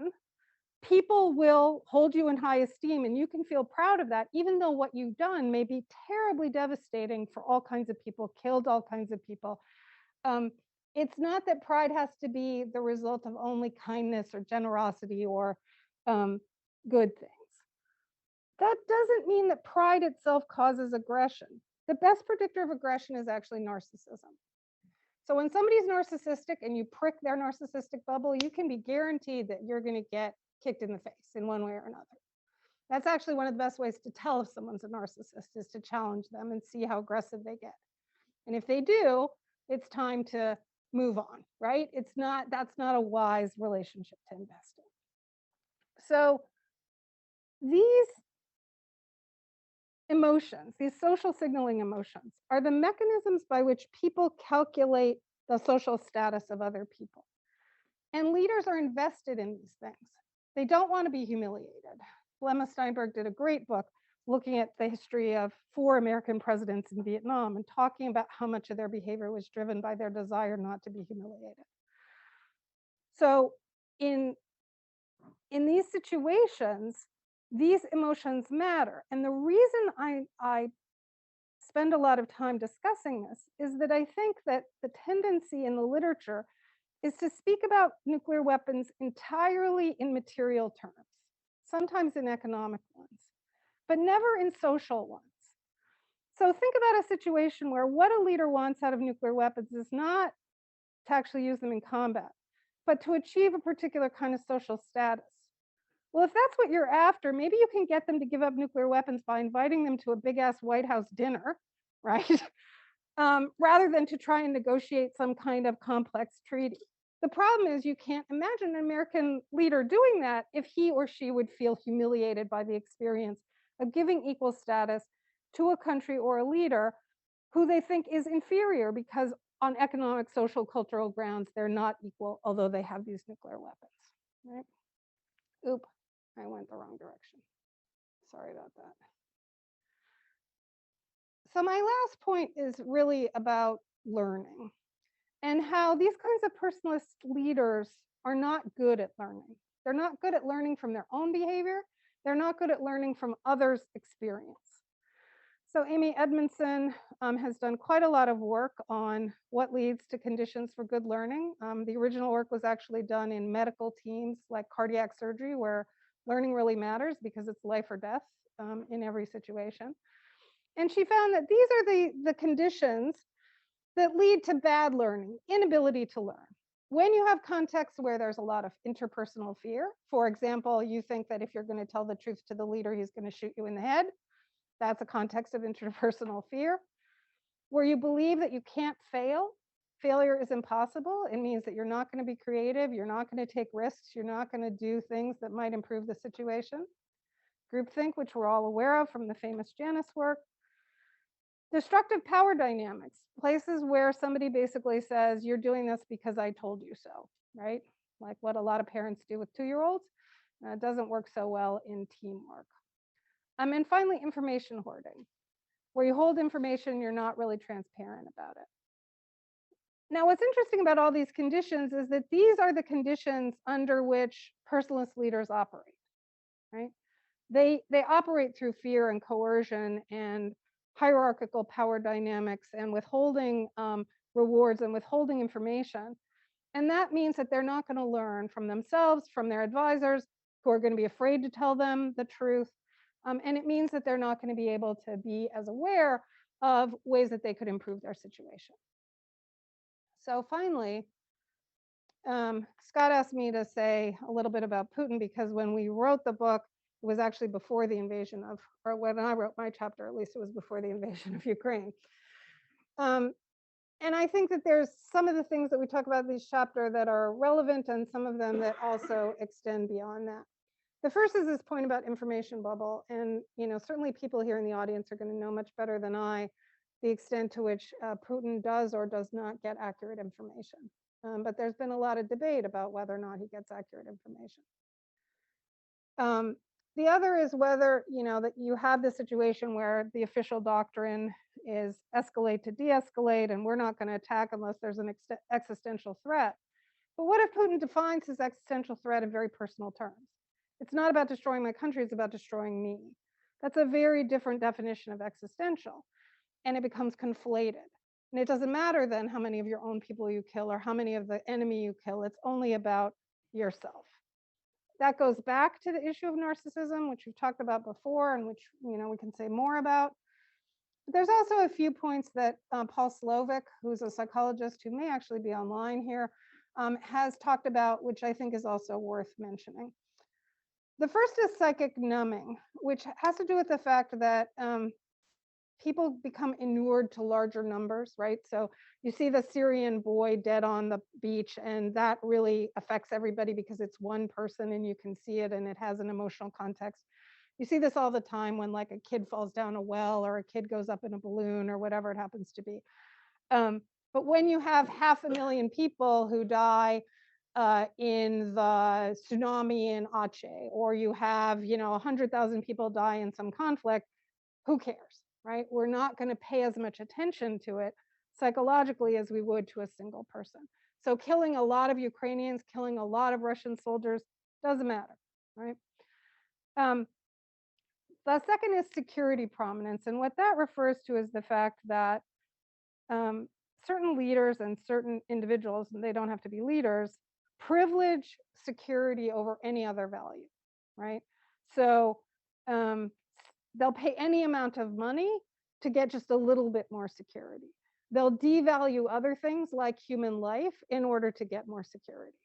people will hold you in high esteem and you can feel proud of that, even though what you've done may be terribly devastating for all kinds of people, killed all kinds of people. It's not that pride has to be the result of only kindness or generosity or good things. That doesn't mean that pride itself causes aggression. The best predictor of aggression is actually narcissism. So when somebody's narcissistic and you prick their narcissistic bubble, you can be guaranteed that you're going to get kicked in the face in one way or another. That's actually one of the best ways to tell if someone's a narcissist, is to challenge them and see how aggressive they get. And if they do, it's time to move on, right? That's not a wise relationship to invest in. So these emotions, these social signaling emotions, are the mechanisms by which people calculate the social status of other people. And leaders are invested in these things. They don't want to be humiliated. Lemma Steinberg did a great book looking at the history of 4 American presidents in Vietnam and talking about how much of their behavior was driven by their desire not to be humiliated. So in these situations, these emotions matter. And the reason I spend a lot of time discussing this is that I think that the tendency in the literature is to speak about nuclear weapons entirely in material terms, sometimes in economic ones, but never in social ones. So think about a situation where what a leader wants out of nuclear weapons is not to actually use them in combat, but to achieve a particular kind of social status. Well, if that's what you're after, maybe you can get them to give up nuclear weapons by inviting them to a big-ass White House dinner, right? Rather than to try and negotiate some kind of complex treaty. The problem is you can't imagine an American leader doing that if he or she would feel humiliated by the experience of giving equal status to a country or a leader who they think is inferior because on economic, social, cultural grounds, they're not equal, although they have these nuclear weapons, right? Oop, I went the wrong direction. Sorry about that. So my last point is really about learning and how these kinds of personalist leaders are not good at learning. They're not good at learning from their own behavior. They're not good at learning from others' experience. So Amy Edmondson has done quite a lot of work on what leads to conditions for good learning. The original work was actually done in medical teams like cardiac surgery, where learning really matters because it's life or death in every situation. And she found that these are the conditions that lead to bad learning, inability to learn. When you have contexts where there's a lot of interpersonal fear, for example, you think that if you're going to tell the truth to the leader, he's going to shoot you in the head. That's a context of interpersonal fear. Where you believe that you can't fail, failure is impossible. It means that you're not going to be creative, you're not going to take risks, you're not going to do things that might improve the situation. Groupthink, which we're all aware of from the famous Janus work. Destructive power dynamics, places where somebody basically says, you're doing this because I told you so, right? Like what a lot of parents do with 2-year-olds. It doesn't work so well in teamwork. And finally, information hoarding, where you hold information, you're not really transparent about it. Now, what's interesting about all these conditions is that these are the conditions under which personalist leaders operate, right? They operate through fear and coercion and hierarchical power dynamics and withholding rewards and withholding information. And that means that they're not going to learn from themselves, from their advisors, who are going to be afraid to tell them the truth. And it means that they're not going to be able to be as aware of ways that they could improve their situation. So finally, Scott asked me to say a little bit about Putin, because when we wrote the book, it was actually before the invasion of, or when I wrote my chapter, at least it was before the invasion of Ukraine. And I think that there's some of the things that we talk about in this chapter that are relevant, and some of them that also extend beyond that. The first is this point about information bubble. And certainly people here in the audience are going to know much better than I the extent to which Putin does or does not get accurate information. But there's been a lot of debate about whether or not he gets accurate information. The other is whether, that you have the situation where the official doctrine is escalate to de-escalate, and we're not going to attack unless there's an existential threat. But what if Putin defines his existential threat in very personal terms? It's not about destroying my country, it's about destroying me. That's a very different definition of existential, and it becomes conflated. And it doesn't matter then how many of your own people you kill or how many of the enemy you kill, it's only about yourself. That goes back to the issue of narcissism, which we've talked about before, and which we can say more about. But there's also a few points that Paul Slovic, who's a psychologist who may actually be online here, has talked about, which I think is also worth mentioning. The first is psychic numbing, which has to do with the fact that people become inured to larger numbers, right? So you see the Syrian boy dead on the beach, and that really affects everybody because it's one person and you can see it and it has an emotional context. You see this all the time when like a kid falls down a well or a kid goes up in a balloon or whatever it happens to be. But when you have 500,000 people who die in the tsunami in Aceh, or you have 100,000 people die in some conflict, who cares? Right? We're not going to pay as much attention to it psychologically as we would to a single person. So killing a lot of Ukrainians, killing a lot of Russian soldiers, doesn't matter, right? The second is security prominence. And what that refers to is the fact that certain leaders and certain individuals, and they don't have to be leaders, privilege security over any other value, right? So they'll pay any amount of money to get just a little bit more security. They'll devalue other things like human life in order to get more security.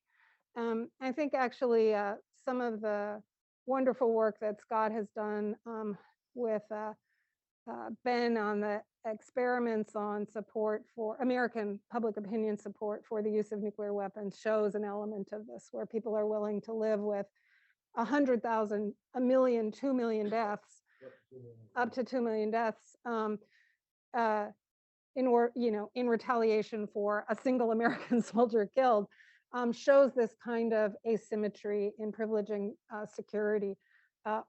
I think actually some of the wonderful work that Scott has done with Ben on the experiments on support for American public opinion support for the use of nuclear weapons shows an element of this, where people are willing to live with 100,000, 1 million, 2 million deaths, up to 2 million deaths, in retaliation for a single American soldier killed, shows this kind of asymmetry in privileging security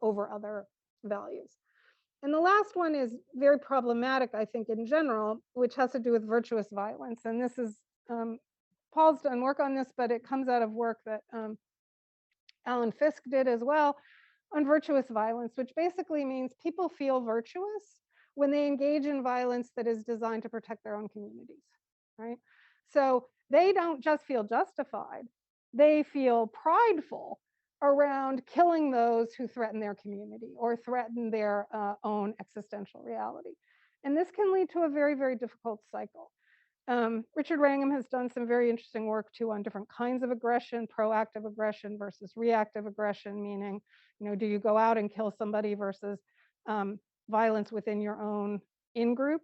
over other values. And the last one is very problematic, I think, in general, which has to do with virtuous violence. And this is, Paul's done work on this, but it comes out of work that Alan Fisk did as well on virtuous violence, which basically means people feel virtuous when they engage in violence that is designed to protect their own communities, right? So they don't just feel justified, they feel prideful around killing those who threaten their community or threaten their own existential reality. And this can lead to a very, very difficult cycle. Richard Wrangham has done some very interesting work too on different kinds of aggression, proactive aggression versus reactive aggression, meaning, do you go out and kill somebody versus violence within your own in-group.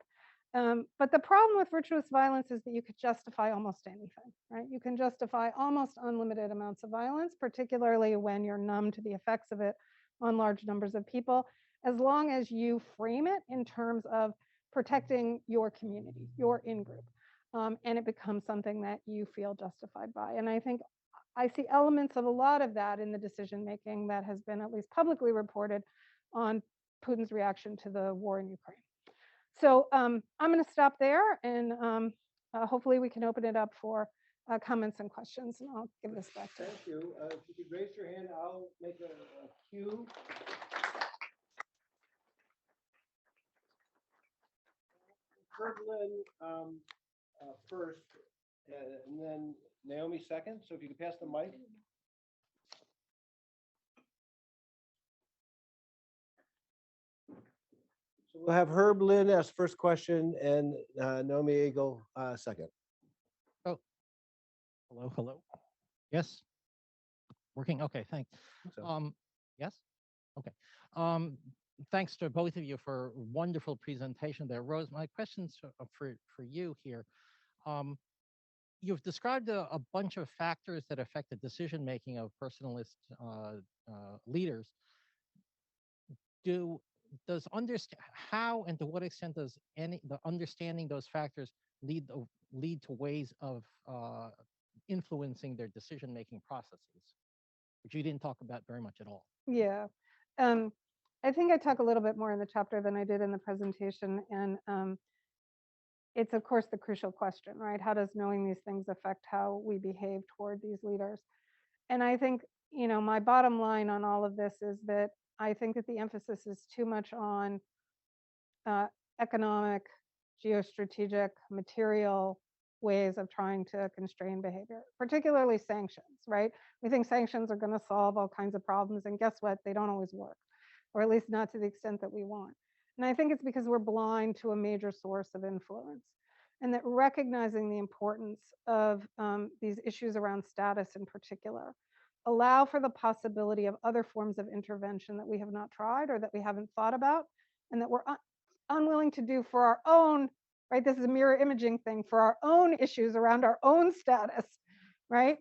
But the problem with virtuous violence is that you could justify almost anything, right? You can justify almost unlimited amounts of violence, particularly when you're numb to the effects of it on large numbers of people, as long as you frame it in terms of protecting your community, your in-group. And it becomes something that you feel justified by. And I think I see elements of a lot of that in the decision making that has been at least publicly reported on Putin's reaction to the war in Ukraine. So I'm going to stop there, and hopefully we can open it up for comments and questions. And I'll give this back to you. Thank you. If you could raise your hand, I'll make a cue. Berglund first, and then Naomi second. So if you could pass the mic. So we'll have Herb Lynn ask first question and Naomi Eagle second. Hello, hello. Yes. Working. Okay, thanks. So. Yes. Okay. Thanks to both of you for a wonderful presentation there. Rose, my question's for you here. You've described a bunch of factors that affect the decision making of personalist leaders. Does how and to what extent does the understanding those factors lead to ways of influencing their decision making processes, which you didn't talk about very much at all? Yeah. I think I talk a little bit more in the chapter than I did in the presentation. And it's, of course, the crucial question, right? How does knowing these things affect how we behave toward these leaders? And I think, my bottom line on all of this is that I think that the emphasis is too much on economic, geostrategic, material ways of trying to constrain behavior, particularly sanctions, right? We think sanctions are going to solve all kinds of problems, and guess what? They don't always work, or at least not to the extent that we want. And I think it's because we're blind to a major source of influence, and that recognizing the importance of these issues around status in particular allow for the possibility of other forms of intervention that we have not tried or that we haven't thought about, and that we're unwilling to do for our own, right? This is a mirror imaging thing for our own issues around our own status, right?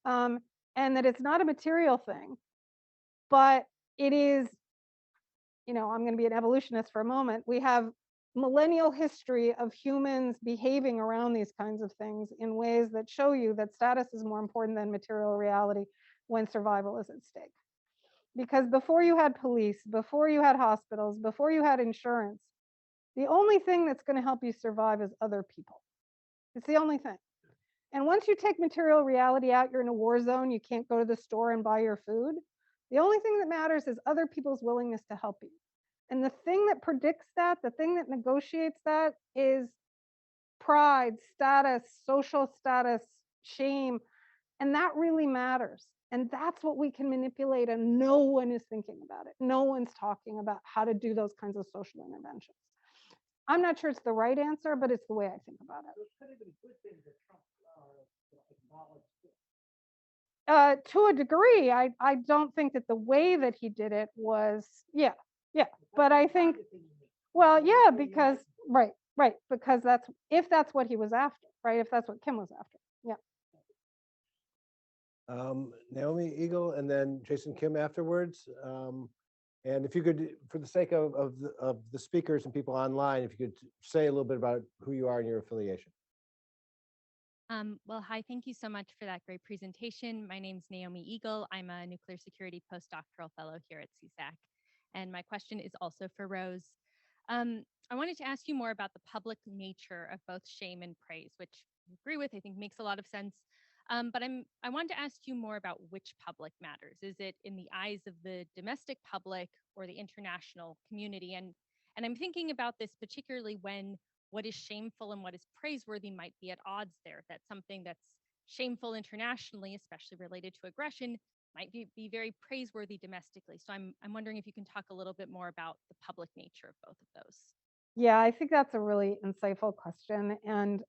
And that it's not a material thing, but it is, I'm going to be an evolutionist for a moment. We have millennial history of humans behaving around these kinds of things in ways that show you that status is more important than material reality when survival is at stake. Because before you had police, before you had hospitals, before you had insurance, the only thing that's going to help you survive is other people. It's the only thing. And once you take material reality out, you're in a war zone, you can't go to the store and buy your food. The only thing that matters is other people's willingness to help you. And the thing that predicts that, the thing that negotiates that is pride, status, social status, shame. And that really matters. And that's what we can manipulate, and no one is thinking about it. No one's talking about how to do those kinds of social interventions. I'm not sure it's the right answer, but it's the way I think about it. Those could have been good things that Trump acknowledged. To a degree, I don't think that the way that he did it was, yeah. But I think, well, yeah, because, right, because if that's what he was after, right? If that's what Kim was after, yeah. Naomi Eagle, and then Jason Kim afterwards. And if you could, for the sake of the speakers and people online, if you could say a little bit about who you are and your affiliation. Well, hi, thank you so much for that great presentation. My name is Naomi Eagle. I'm a nuclear security postdoctoral fellow here at CSAC. And my question is also for Rose. I wanted to ask you more about the public nature of both shame and praise, which I agree with, I think makes a lot of sense. But I wanted to ask you more about which public matters. Is it in the eyes of the domestic public or the international community? And I'm thinking about this particularly when what is shameful and what is praiseworthy might be at odds there. That something that's shameful internationally, especially related to aggression, might be very praiseworthy domestically. So I'm wondering if you can talk a little bit more about the public nature of both of those. Yeah, I think that's a really insightful question. And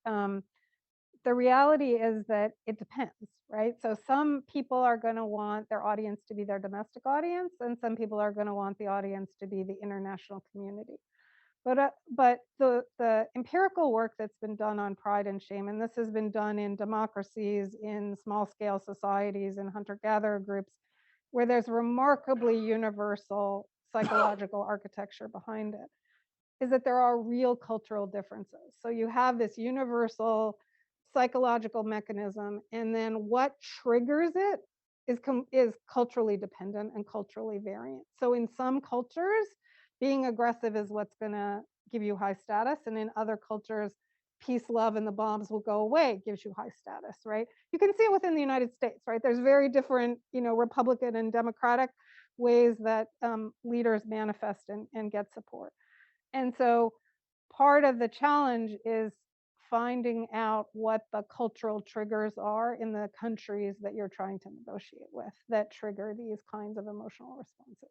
the reality is that it depends, right? So some people are going to want their audience to be their domestic audience, and some people are going to want the audience to be the international community. But the empirical work that's been done on pride and shame, and this has been done in democracies, in small scale societies, in hunter gatherer groups, where there's remarkably universal psychological architecture behind it, is that there are real cultural differences. So you have this universal psychological mechanism, and then what triggers it is culturally dependent and culturally variant. So in some cultures, being aggressive is what's going to give you high status, and in other cultures, peace, love, and the bombs will go away gives you high status, right? You can see it within the United States, right? There's very different, Republican and Democratic ways that leaders manifest and get support. And so part of the challenge is finding out what the cultural triggers are in the countries that you're trying to negotiate with that trigger these kinds of emotional responses.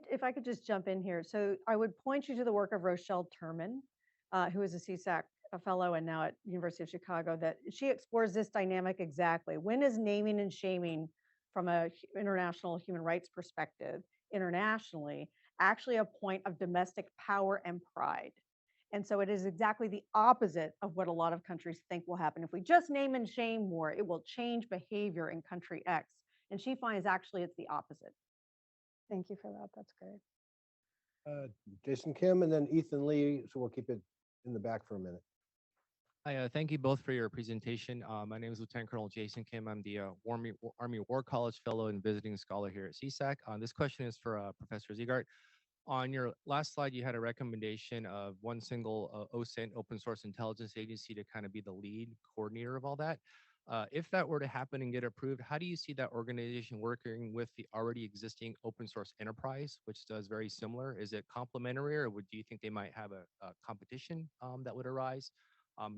If I could just jump in here. So I would point you to the work of Rochelle Turman, who is a CSAC fellow and now at University of Chicago, that she explores this dynamic exactly. When is naming and shaming from a international human rights perspective, internationally, actually a point of domestic power and pride? And so it is exactly the opposite of what a lot of countries think will happen. If we just name and shame more, it will change behavior in country X. And she finds actually it's the opposite. Thank you for that. That's great. Jason Kim and then Ethan Lee. So we'll keep it in the back for a minute. Hi, thank you both for your presentation. My name is Lieutenant Colonel Jason Kim. I'm the Army War College Fellow and Visiting Scholar here at CSAC. This question is for Professor Zegart. On your last slide, you had a recommendation of one single OSINT, open source intelligence agency, to kind of be the lead coordinator of all that. If that were to happen and get approved, how do you see that organization working with the already existing open source enterprise, which does very similar? Is it complementary, or do you think they might have a competition that would arise?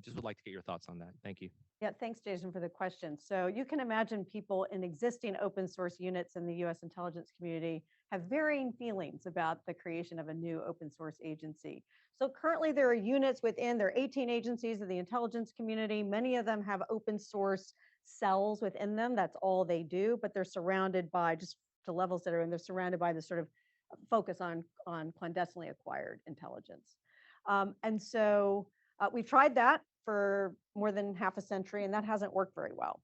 Just would like to get your thoughts on that. Thank you. Yeah, thanks, Jason, for the question. So you can imagine people in existing open source units in the US intelligence community have varying feelings about the creation of a new open source agency. So currently there are units within, there are 18 agencies of the intelligence community. Many of them have open source cells within them. That's all they do, but they're surrounded by, just the levels that are in, they're surrounded by this sort of focus on clandestinely acquired intelligence. And so we've tried that for more than half a century, and that hasn't worked very well.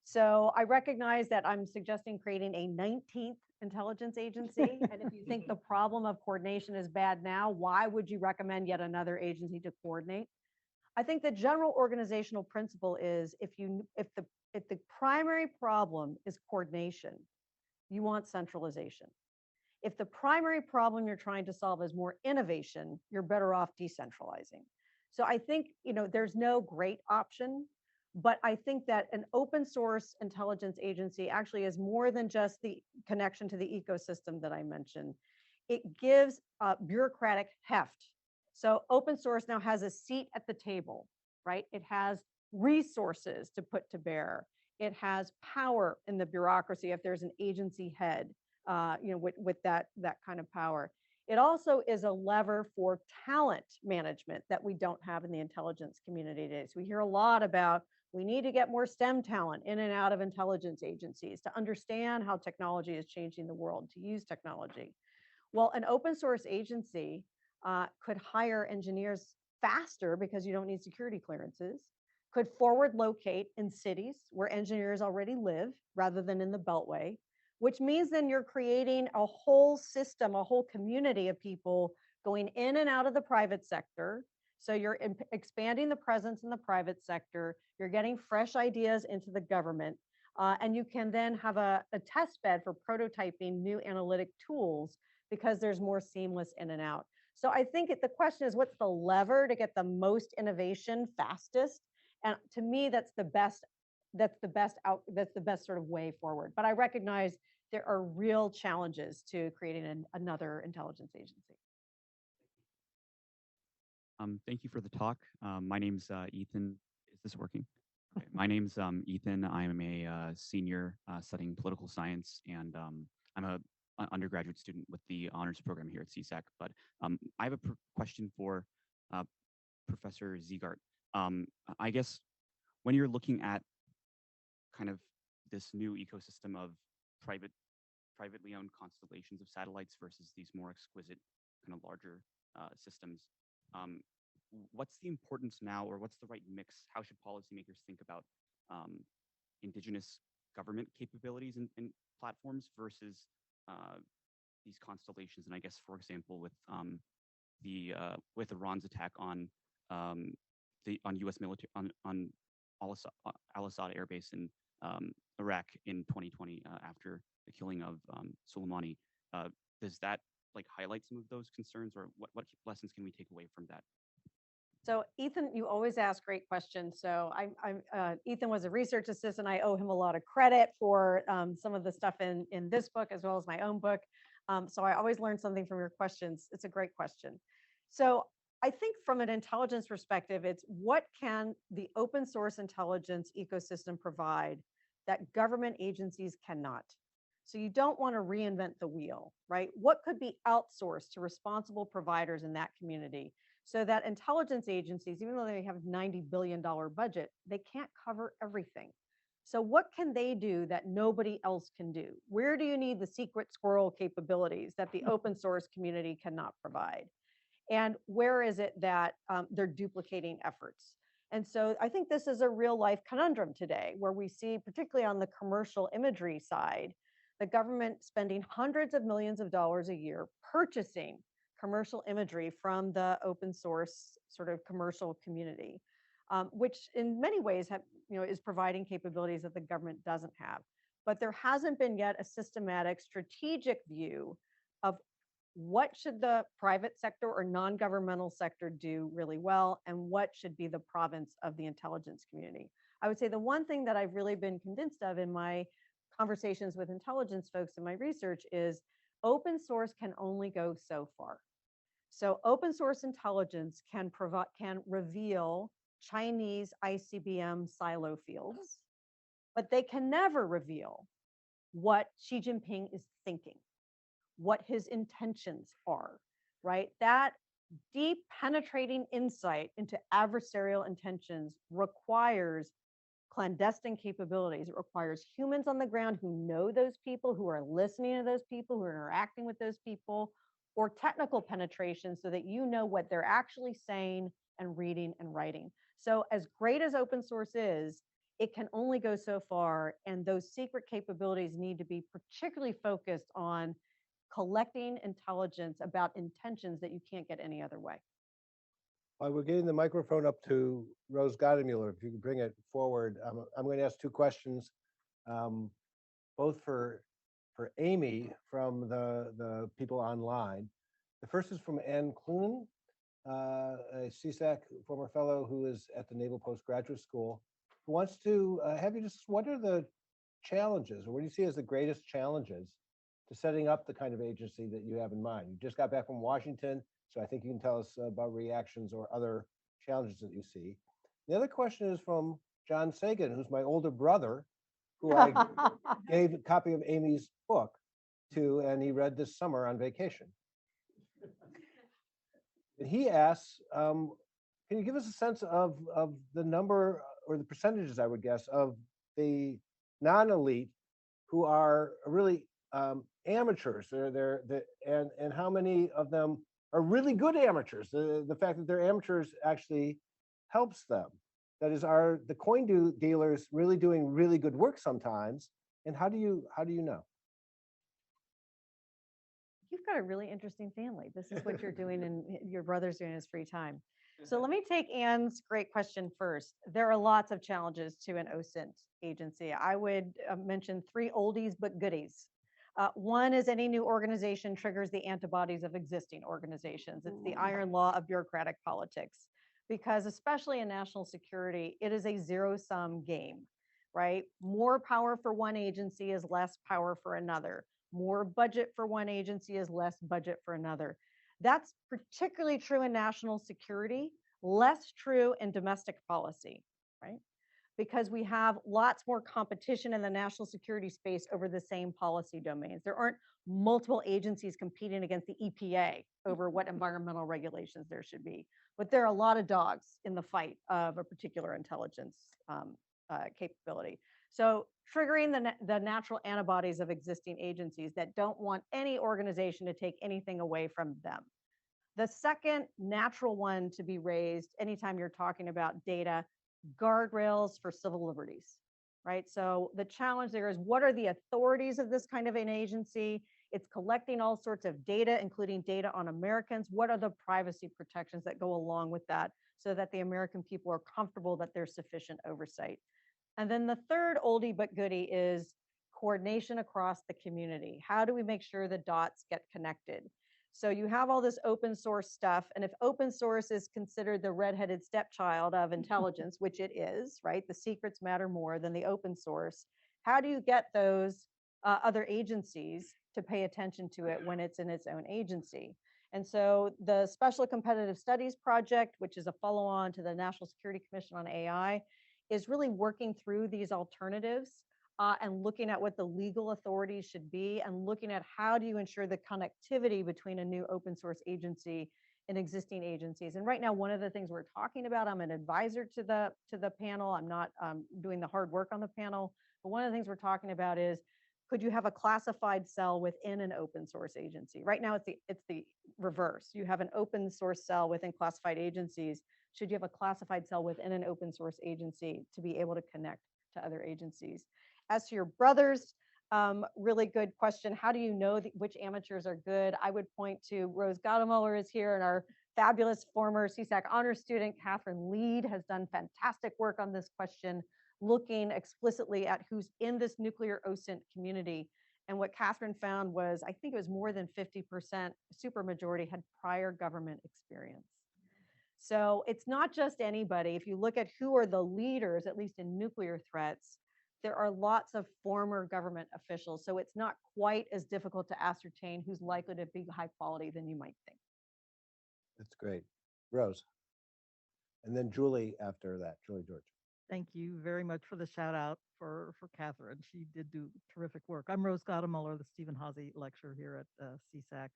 So I recognize that I'm suggesting creating a 19th intelligence agency. And if you think the problem of coordination is bad now, why would you recommend yet another agency to coordinate? I think the general organizational principle is if the primary problem is coordination, you want centralization. If the primary problem you're trying to solve is more innovation, you're better off decentralizing. So I think, there's no great option, but I think that an open source intelligence agency actually is more than just the connection to the ecosystem that I mentioned. It gives bureaucratic heft. So open source now has a seat at the table, right? It has resources to put to bear. It has power in the bureaucracy if there's an agency head, with that kind of power. It also is a lever for talent management that we don't have in the intelligence community today. So we hear a lot about we need to get more STEM talent in and out of intelligence agencies to understand how technology is changing the world, to use technology. Well, an open source agency could hire engineers faster because you don't need security clearances, could forward locate in cities where engineers already live rather than in the Beltway, which means then you're creating a whole system, a whole community of people going in and out of the private sector. So you're expanding the presence in the private sector. You're getting fresh ideas into the government. And you can then have a test bed for prototyping new analytic tools because there's more seamless in and out. So I think the question is, what's the lever to get the most innovation fastest? And to me, that's the best sort of way forward. But I recognize there are real challenges to creating another intelligence agency. Thank you for the talk. My name's Ethan. Is this working? Okay. My name's Ethan. I'm a senior studying political science, and I'm an undergraduate student with the honors program here at CSAC. But I have a question for Professor Zegart. I guess when you're looking at kind of this new ecosystem of privately owned constellations of satellites versus these more exquisite, kind of larger systems, what's the importance now, or what's the right mix? How should policymakers think about indigenous government capabilities and platforms versus these constellations? And I guess, for example, with Iran's attack on U.S. military on Al-Assad Air Base in Iraq in 2020 after the killing of Soleimani, does that like highlight some of those concerns, or what lessons can we take away from that? So Ethan, you always ask great questions. So Ethan was a research assistant. I owe him a lot of credit for some of the stuff in this book as well as my own book. So I always learn something from your questions. It's a great question. So I think from an intelligence perspective, it's what can the open source intelligence ecosystem provide that government agencies cannot? So you don't want to reinvent the wheel, right? What could be outsourced to responsible providers in that community so that intelligence agencies, even though they have $90 billion budget, they can't cover everything. So what can they do that nobody else can do? Where do you need the secret squirrel capabilities that the open source community cannot provide? And where is it that they're duplicating efforts? And so I think this is a real life conundrum today, where we see, particularly on the commercial imagery side, the government spending hundreds of millions of dollars a year purchasing commercial imagery from the open source sort of commercial community, which in many ways is providing capabilities that the government doesn't have. But there hasn't been yet a systematic strategic view of what should the private sector or non-governmental sector do really well, and what should be the province of the intelligence community. I would say the one thing that I've really been convinced of in my conversations with intelligence folks in my research is open source can only go so far. So open source intelligence can reveal Chinese ICBM silo fields, but they can never reveal what Xi Jinping is thinking, what his intentions are, right? That deep penetrating insight into adversarial intentions requires clandestine capabilities. It requires humans on the ground who know those people, who are listening to those people, who are interacting with those people, or technical penetration so that you know what they're actually saying and reading and writing. So as great as open source is, it can only go so far, and those secret capabilities need to be particularly focused on collecting intelligence about intentions that you can't get any other way. While we're getting the microphone up to Rose Gottemuller, if you could bring it forward, I'm going to ask two questions, both for Amy from the people online. The first is from Ann Clunan, a CSAC former fellow who is at the Naval Postgraduate School, who wants to have you just, what are the challenges, or what do you see as the greatest challenges to setting up the kind of agency that you have in mind? You just got back from Washington, so I think you can tell us about reactions or other challenges that you see. The other question is from John Sagan, who's my older brother, who I gave a copy of Amy's book to, and he read this summer on vacation. And he asks, can you give us a sense of the number or the percentages, I would guess, of the non-elite who are really amateurs, and how many of them are really good amateurs? The fact that they're amateurs actually helps them. That is, are the coin dealers really doing really good work sometimes? And how do you know? You've got a really interesting family. This is what you're doing and your brother's doing in his free time. So let me take Ann's great question first. There are lots of challenges to an OSINT agency. I would mention three oldies but goodies. One is any new organization triggers the antibodies of existing organizations. It's the iron law of bureaucratic politics, because especially in national security, it is a zero-sum game, right? More power for one agency is less power for another. More budget for one agency is less budget for another. That's particularly true in national security, less true in domestic policy, right? Because we have lots more competition in the national security space over the same policy domains. There aren't multiple agencies competing against the EPA over what environmental regulations there should be. but there are a lot of dogs in the fight of a particular intelligence capability. So triggering the natural antibodies of existing agencies that don't want any organization to take anything away from them. The second natural one to be raised anytime you're talking about data, guardrails for civil liberties, right? So the challenge there is, what are the authorities of this kind of an agency? It's collecting all sorts of data, including data on Americans. What are the privacy protections that go along with that so that the American people are comfortable that there's sufficient oversight? And then the third oldie but goodie is coordination across the community. How do we make sure the dots get connected? So you have all this open source stuff, and if open source is considered the redheaded stepchild of intelligence, which it is, right? The secrets matter more than the open source. How do you get those other agencies to pay attention to it when it's in its own agency? And so the Special Competitive Studies Project, which is a follow-on to the National Security Commission on AI, is really working through these alternatives and looking at what the legal authorities should be, and looking at how do you ensure the connectivity between a new open source agency and existing agencies. And right now, one of the things we're talking about, I'm an advisor to the panel. I'm not doing the hard work on the panel, but one of the things we're talking about is, could you have a classified cell within an open source agency? Right now, it's the reverse. You have an open source cell within classified agencies. Should you have a classified cell within an open source agency to be able to connect to other agencies? As to your brothers, really good question. How do you know which amateurs are good? I would point to Rose Gadamoller is here, and our fabulous former CSAC honor student, Catherine Lead, has done fantastic work on this question, looking explicitly at who's in this nuclear OSINT community. And what Catherine found was, I think it was more than 50%, supermajority had prior government experience. So it's not just anybody. If you look at who are the leaders, at least in nuclear threats, there are lots of former government officials. So it's not quite as difficult to ascertain who's likely to be high quality than you might think. That's great. Rose. And then Julie after that, Julie George. Thank you very much for the shout out for Catherine. She did do terrific work. I'm Rose Gadamoller, the Stephen Hawsey lecturer here at CSAC.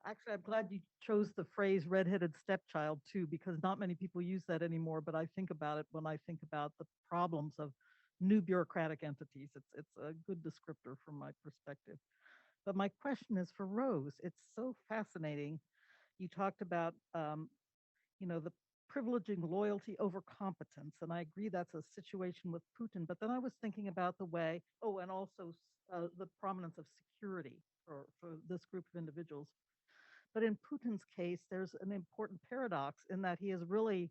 Actually, I'm glad you chose the phrase redheaded stepchild too, because not many people use that anymore, but I think about it when I think about the problems of new bureaucratic entities. It's a good descriptor from my perspective. But my question is for Rose. It's so fascinating. You talked about, the privileging loyalty over competence. And I agree that's a situation with Putin. But then I was thinking about the way, and also the prominence of security for this group of individuals. But in Putin's case, there's an important paradox in that he has really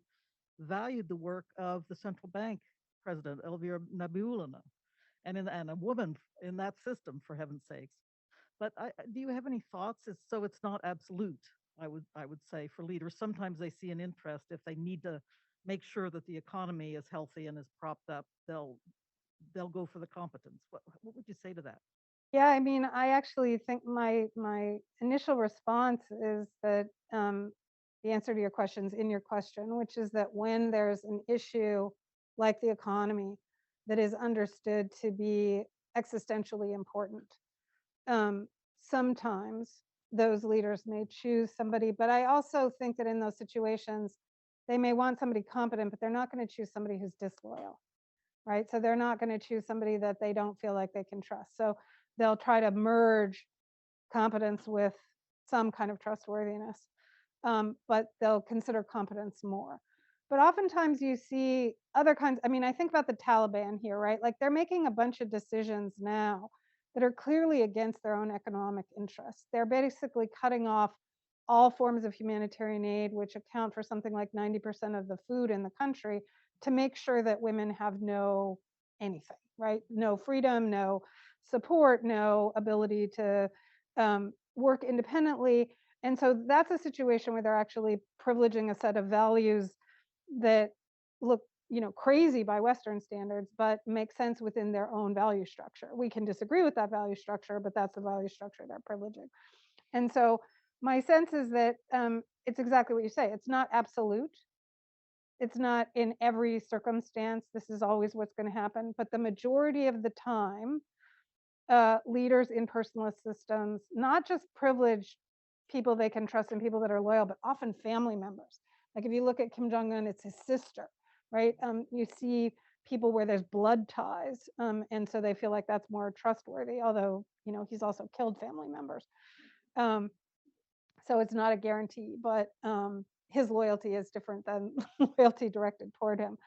valued the work of the central bank president, Elvira Nabiullina, and a woman in that system, for heaven's sakes. But do you have any thoughts? So it's not absolute, I would say, for leaders. Sometimes they see an interest. If they need to make sure that the economy is healthy and is propped up, they'll go for the competence. What would you say to that? Yeah, I mean, I actually think my initial response is that the answer to your question is in your question, which is that when there's an issue like the economy that is understood to be existentially important, sometimes those leaders may choose somebody. But I also think that in those situations, they may want somebody competent, but they're not going to choose somebody who's disloyal, right? So they're not going to choose somebody that they don't feel like they can trust. So they'll try to merge competence with some kind of trustworthiness, but they'll consider competence more. But oftentimes you see other kinds. I mean, I think about the Taliban here, right? Like they're making a bunch of decisions now that are clearly against their own economic interests. They're basically cutting off all forms of humanitarian aid, which account for something like 90% of the food in the country, to make sure that women have no anything, right? No freedom, no support, no ability to work independently. And so that's a situation where they're actually privileging a set of values that look, crazy by Western standards, but make sense within their own value structure. We can disagree with that value structure, but that's the value structure they're privileging. And so my sense is that it's exactly what you say. It's not absolute. It's not in every circumstance. This is always what's going to happen. But the majority of the time, leaders in personalist systems not just privilege people they can trust and people that are loyal, but often family members. Like if you look at Kim Jong-un, it's his sister, right? You see people where there's blood ties, and so they feel like that's more trustworthy, although, he's also killed family members. So it's not a guarantee, but his loyalty is different than loyalty directed toward him.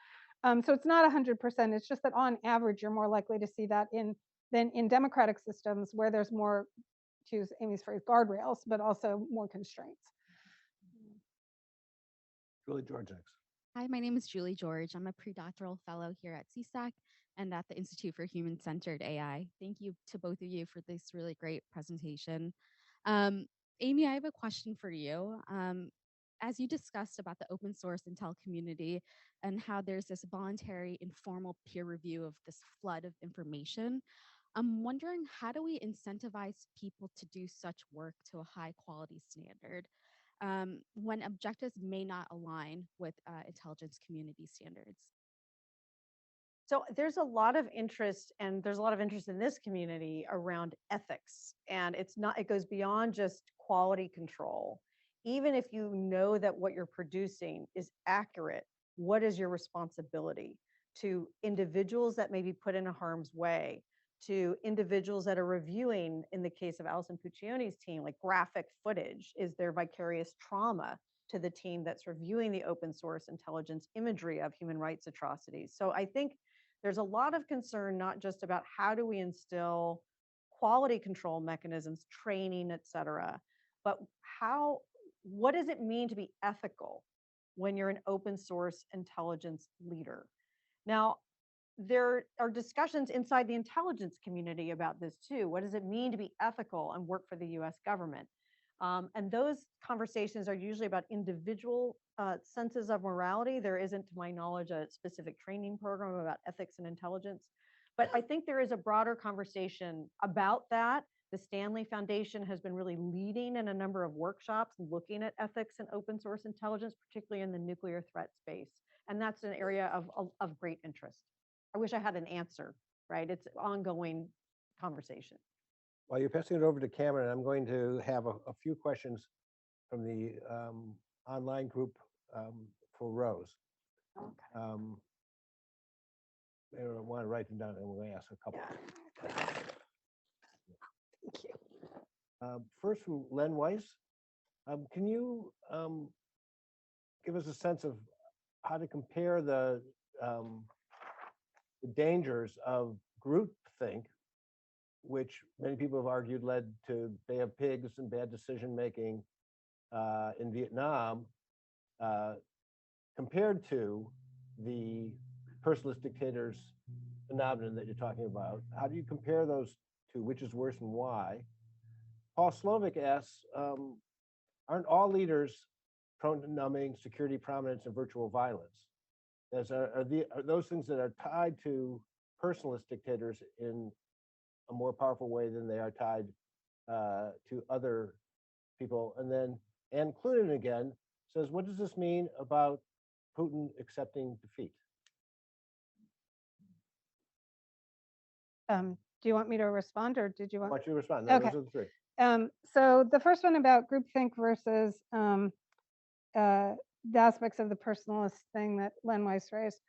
So it's not 100%. It's just that on average, you're more likely to see that than in democratic systems where there's more, to use Amy's phrase, guardrails, but also more constraints. Julie George next. Hi, my name is Julie George. I'm a predoctoral fellow here at CSAC and at the Institute for Human-Centered AI. Thank you to both of you for this really great presentation. Amy, I have a question for you. As you discussed about the open source Intel community and how there's this voluntary informal peer review of this flood of information, I'm wondering, how do we incentivize people to do such work to a high quality standard when objectives may not align with intelligence community standards? So there's a lot of interest, and there's a lot of interest in this community around ethics. And it goes beyond just quality control. Even if you know that what you're producing is accurate, what is your responsibility to individuals that may be put in harm's way, to individuals that are reviewing, in the case of Alison Puccione's team, like graphic footage? Is there vicarious trauma to the team that's reviewing the open source intelligence imagery of human rights atrocities? So I think there's a lot of concern, not just about how do we instill quality control mechanisms, training, et cetera, but what does it mean to be ethical when you're an open source intelligence leader? Now, there are discussions inside the intelligence community about this too. What does it mean to be ethical and work for the US government? And those conversations are usually about individual senses of morality. There isn't, to my knowledge, a specific training program about ethics and intelligence. But I think there is a broader conversation about that. The Stanley Foundation has been really leading in a number of workshops looking at ethics and open source intelligence, particularly in the nuclear threat space. And that's an area of great interest. I wish I had an answer, right? It's ongoing conversation. While you're passing it over to Cameron, I'm going to have a few questions from the online group for Rose. Okay. I want to write them down, and we're going to ask a couple. Thank you. First from Len Weiss. Can you give us a sense of how to compare the dangers of groupthink, which many people have argued led to Bay of Pigs and bad decision making in Vietnam, compared to the personalist dictators phenomenon that you're talking about? How do you compare those two? Which is worse and why? Paul Slovic asks, aren't all leaders prone to numbing, security prominence, and virtual violence? Are those things that are tied to personalist dictators in a more powerful way than they are tied to other people? And then Ann Clunan again says, what does this mean about Putin accepting defeat? Do you want me to respond, or did you I want? want you to respond. No, Okay. those are the three. So the first one about groupthink versus the aspects of the personalist thing that Len Weiss raised.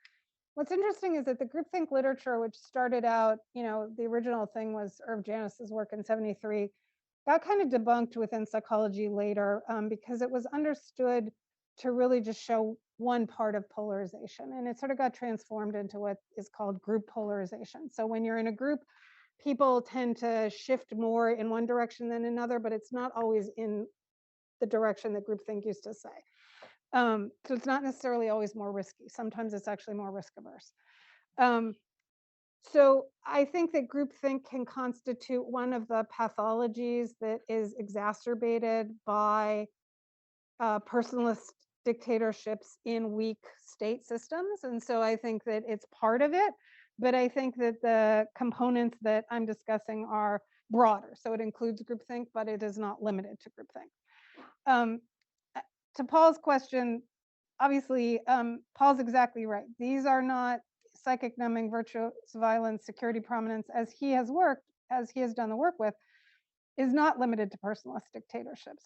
What's interesting is that the groupthink literature, which started out, the original thing was Irv Janis's work in '73, got kind of debunked within psychology later because it was understood to really just show one part of polarization. And it sort of got transformed into what is called group polarization. So when you're in a group, people tend to shift more in one direction than another, but it's not always in the direction that groupthink used to say. So it's not necessarily always more risky. Sometimes it's actually more risk averse. So I think that groupthink can constitute one of the pathologies that is exacerbated by personalist dictatorships in weak state systems. And so I think that it's part of it, but I think that the components that I'm discussing are broader. So it includes groupthink, but it is not limited to groupthink. To Paul's question, obviously, Paul's exactly right. These are not psychic numbing, virtuous violence, security prominence, as he has done the work with, is not limited to personalist dictatorships.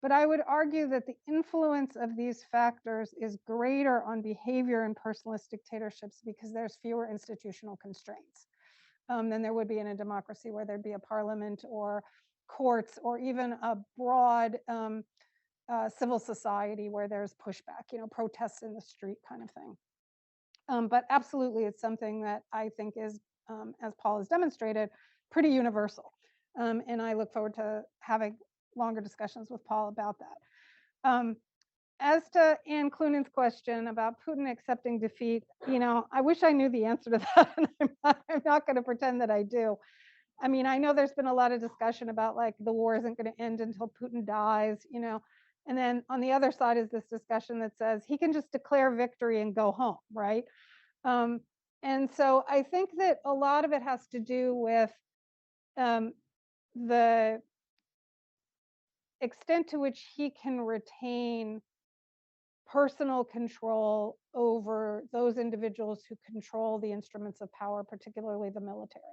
But I would argue that the influence of these factors is greater on behavior in personalist dictatorships because there's fewer institutional constraints than there would be in a democracy where there'd be a parliament or courts or even a broad civil society where there's pushback, protests in the street kind of thing. But absolutely, it's something that I think is, as Paul has demonstrated, pretty universal. And I look forward to having longer discussions with Paul about that. As to Ann Cloonan's question about Putin accepting defeat, I wish I knew the answer to that, and I'm not going to pretend that I do. I mean, I know there's been a lot of discussion about like the war isn't going to end until Putin dies, and then on the other side is this discussion that says he can just declare victory and go home, right? And so I think that a lot of it has to do with the extent to which he can retain personal control over those individuals who control the instruments of power, particularly the military.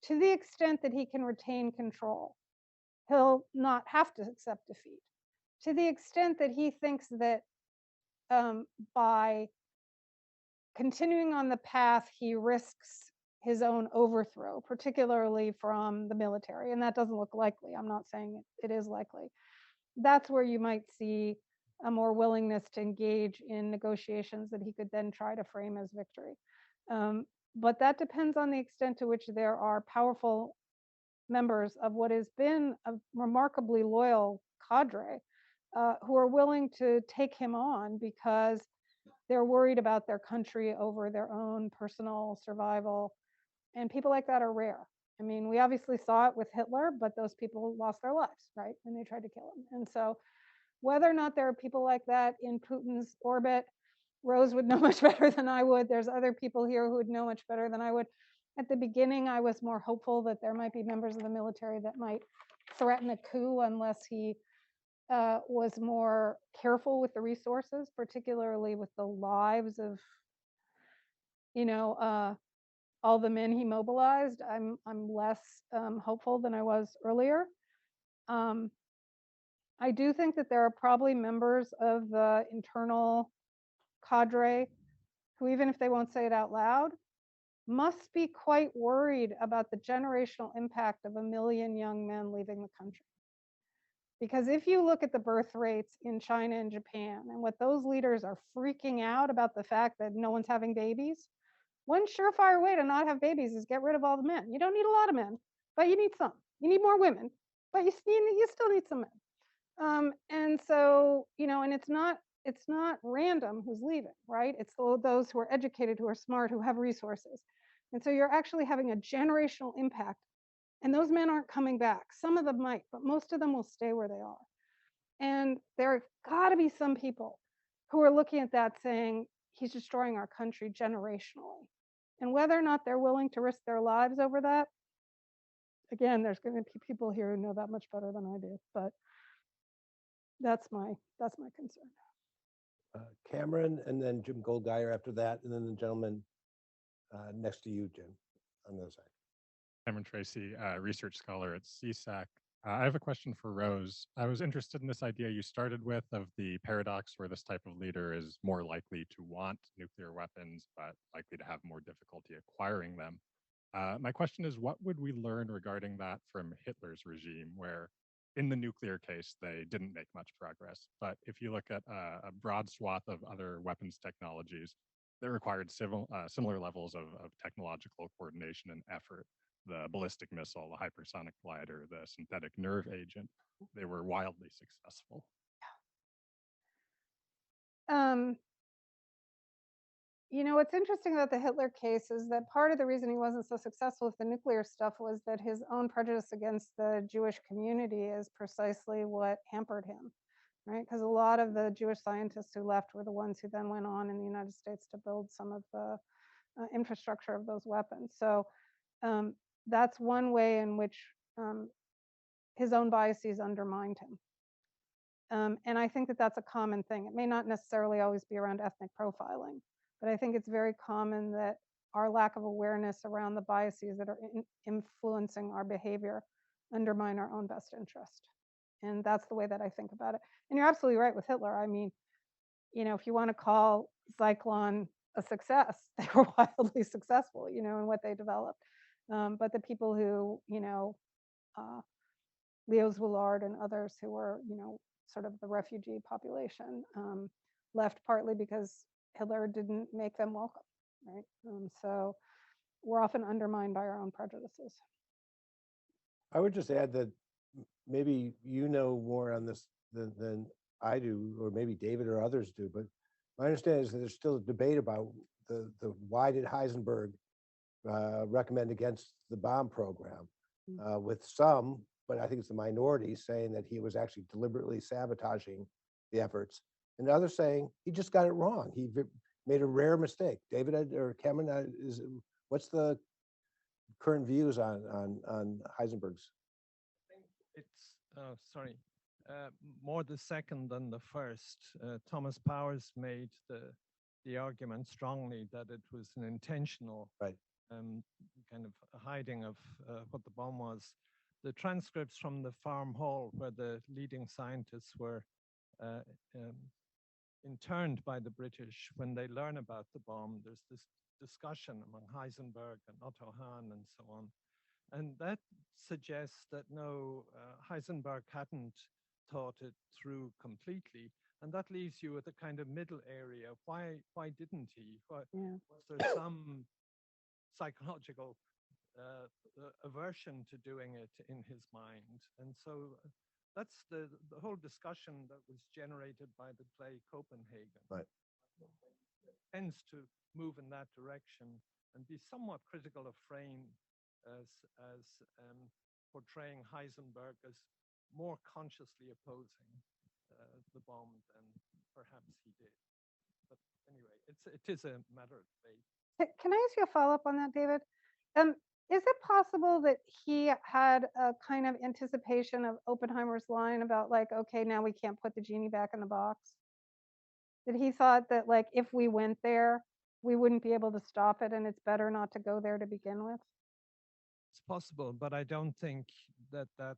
To the extent that he can retain control, he'll not have to accept defeat. To the extent that he thinks that by continuing on the path, he risks his own overthrow, particularly from the military, and that doesn't look likely. I'm not saying it is likely. That's where you might see a more willingness to engage in negotiations that he could then try to frame as victory. But that depends on the extent to which there are powerful members of what has been a remarkably loyal cadre who are willing to take him on because they're worried about their country over their own personal survival. And people like that are rare. I mean, we obviously saw it with Hitler, but those people lost their lives, right? And they tried to kill him. And so whether or not there are people like that in Putin's orbit, Rose would know much better than I would. There's other people here who would know much better than I would. At the beginning, I was more hopeful that there might be members of the military that might threaten a coup unless he was more careful with the resources, particularly with the lives of, all the men he mobilized. I'm less hopeful than I was earlier. I do think that there are probably members of the internal cadre who, even if they won't say it out loud, must be quite worried about the generational impact of 1 million young men leaving the country. Because if you look at the birth rates in China and Japan and what those leaders are freaking out about the fact that no one's having babies, one surefire way to not have babies is get rid of all the men. You don't need a lot of men, but you need some. You need more women, but you still need some men. And so, and it's not random who's leaving, right? It's those who are educated, who are smart, who have resources. And so you're actually having a generational impact. And those men aren't coming back. Some of them might, but most of them will stay where they are. And there have got to be some people who are looking at that saying, he's destroying our country generationally. And whether or not they're willing to risk their lives over that, again, there's going to be people here who know that much better than I do. But that's my concern. Cameron, and then Jim Goldgeier after that, and then the gentleman next to you, Jim, on the other side. Cameron Tracy, research scholar at CSAC. I have a question for Rose. I was interested in this idea you started with of the paradox where this type of leader is more likely to want nuclear weapons, but likely to have more difficulty acquiring them. My question is, what would we learn regarding that from Hitler's regime, where in the nuclear case, they didn't make much progress. But if you look at a broad swath of other weapons technologies that required similar levels of technological coordination and effort, the ballistic missile, the hypersonic glider, the synthetic nerve agent, they were wildly successful. What's interesting about the Hitler case is that part of the reason he wasn't so successful with the nuclear stuff was that his own prejudice against the Jewish community is precisely what hampered him, right? Because a lot of the Jewish scientists who left were the ones who then went on in the United States to build some of the infrastructure of those weapons. So that's one way in which his own biases undermined him. And I think that that's a common thing. It may not necessarily always be around ethnic profiling, but I think it's very common that our lack of awareness around the biases that are influencing our behavior undermine our own best interest. And that's the way that I think about it. And you're absolutely right with Hitler. I mean, if you want to call Zyklon a success, they were wildly successful, in what they developed. But the people who, Leo Szilard and others who were, sort of the refugee population, left partly because Hitler didn't make them welcome, right? So we're often undermined by our own prejudices. I would just add that maybe you know more on this than I do, or maybe David or others do, but my understanding is that there's still a debate about the why did Heisenberg recommend against the bomb program, with some, but I think it's the minority, saying that he was actually deliberately sabotaging the efforts, and others saying he just got it wrong. He made a rare mistake. David or Cameron, what's the current views on Heisenberg's? It's more the second than the first. Thomas Powers made the argument strongly that it was an intentional kind of hiding of what the bomb was. The transcripts from the farm hall where the leading scientists were interned by the British, when they learn about the bomb, there's this discussion among Heisenberg and Otto Hahn and so on. And that suggests that no, Heisenberg hadn't thought it through completely. And that leaves you with a kind of middle area. Why didn't he? Was there some psychological aversion to doing it in his mind? And so that's the whole discussion that was generated by the play Copenhagen. Right. Tends to move in that direction and be somewhat critical of Frame as portraying Heisenberg as more consciously opposing the bomb than perhaps he did. But anyway, it is a matter of debate. Can I ask you a follow-up on that, David? Is it possible that he had a kind of anticipation of Oppenheimer's line about like, okay, now we can't put the genie back in the box? That he thought that like, if we went there, we wouldn't be able to stop it, and it's better not to go there to begin with? It's possible, but I don't think that at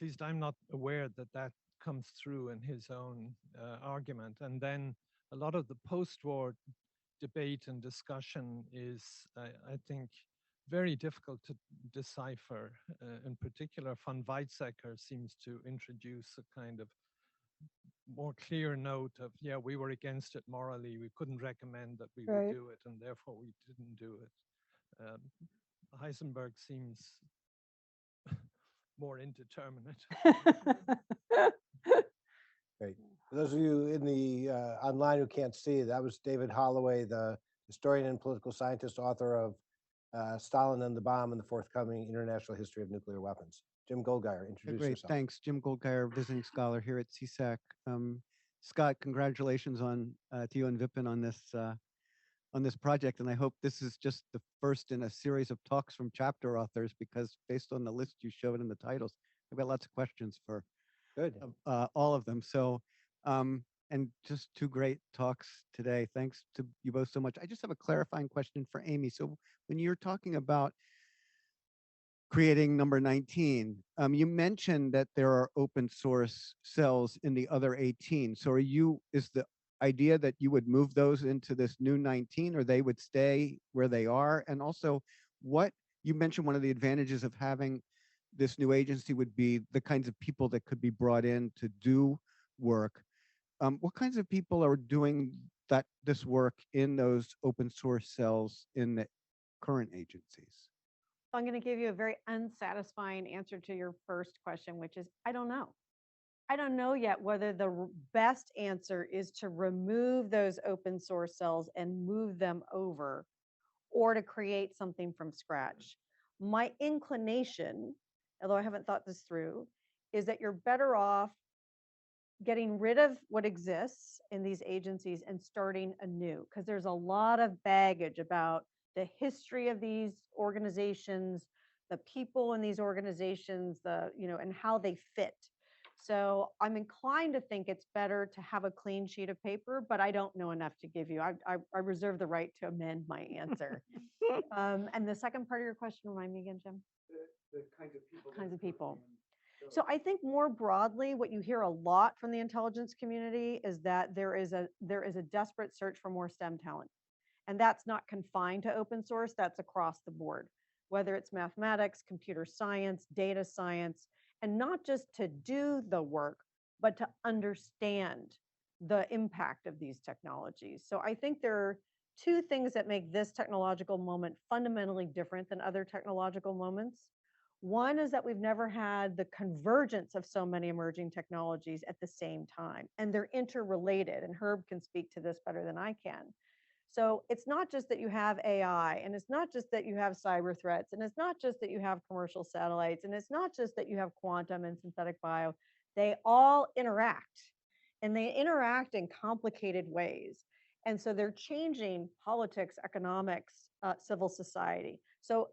least I'm not aware that comes through in his own argument. And then a lot of the post-war debate and discussion is, I think, very difficult to decipher. In particular, von Weizsäcker seems to introduce a kind of more clear note of, yeah, we were against it morally. We couldn't recommend that we would do it, and therefore we didn't do it. Heisenberg seems more indeterminate. Great. For those of you in the online who can't see, that was David Holloway, the historian and political scientist, author of Stalin and the Bomb and the Forthcoming International History of Nuclear Weapons. Jim Goldgeier, introduce Great, yourself. thanks. Jim Goldgeier, visiting scholar here at CSAC. Scott, congratulations to you and Vipin on this project, and I hope this is just the first in a series of talks from chapter authors, because based on the list you showed in the titles, I've got lots of questions for all of them. So, and just two great talks today. Thanks to you both so much. I just have a clarifying question for Amy. So when you're talking about creating number 19, you mentioned that there are open source cells in the other 18. So is the idea that you would move those into this new 19, or they would stay where they are? And also, you mentioned one of the advantages of having this new agency would be the kinds of people that could be brought in to do work. What kinds of people are doing this work in those open source cells in the current agencies? I'm going to give you a very unsatisfying answer to your first question, which is, I don't know. I don't know yet whether the best answer is to remove those open source cells and move them over, or to create something from scratch. My inclination, although I haven't thought this through, is that you're better off getting rid of what exists in these agencies and starting anew, because there's a lot of baggage about the history of these organizations, the people in these organizations, and how they fit. So I'm inclined to think it's better to have a clean sheet of paper, but I don't know enough to give you. I reserve the right to amend my answer. And the second part of your question, remind me again, Jim. the kinds of people. Kinds of people. So I think more broadly, what you hear a lot from the intelligence community is that there is a desperate search for more STEM talent. And that's not confined to open source, that's across the board, whether it's mathematics, computer science, data science, and not just to do the work, but to understand the impact of these technologies. So I think there are two things that make this technological moment fundamentally different than other technological moments. One is that we've never had the convergence of so many emerging technologies at the same time, and they're interrelated, and Herb can speak to this better than I can. So it's not just that you have AI, and it's not just that you have cyber threats, and it's not just that you have commercial satellites, and it's not just that you have quantum and synthetic bio. They all interact, and they interact in complicated ways. And so they're changing politics, economics, civil society. So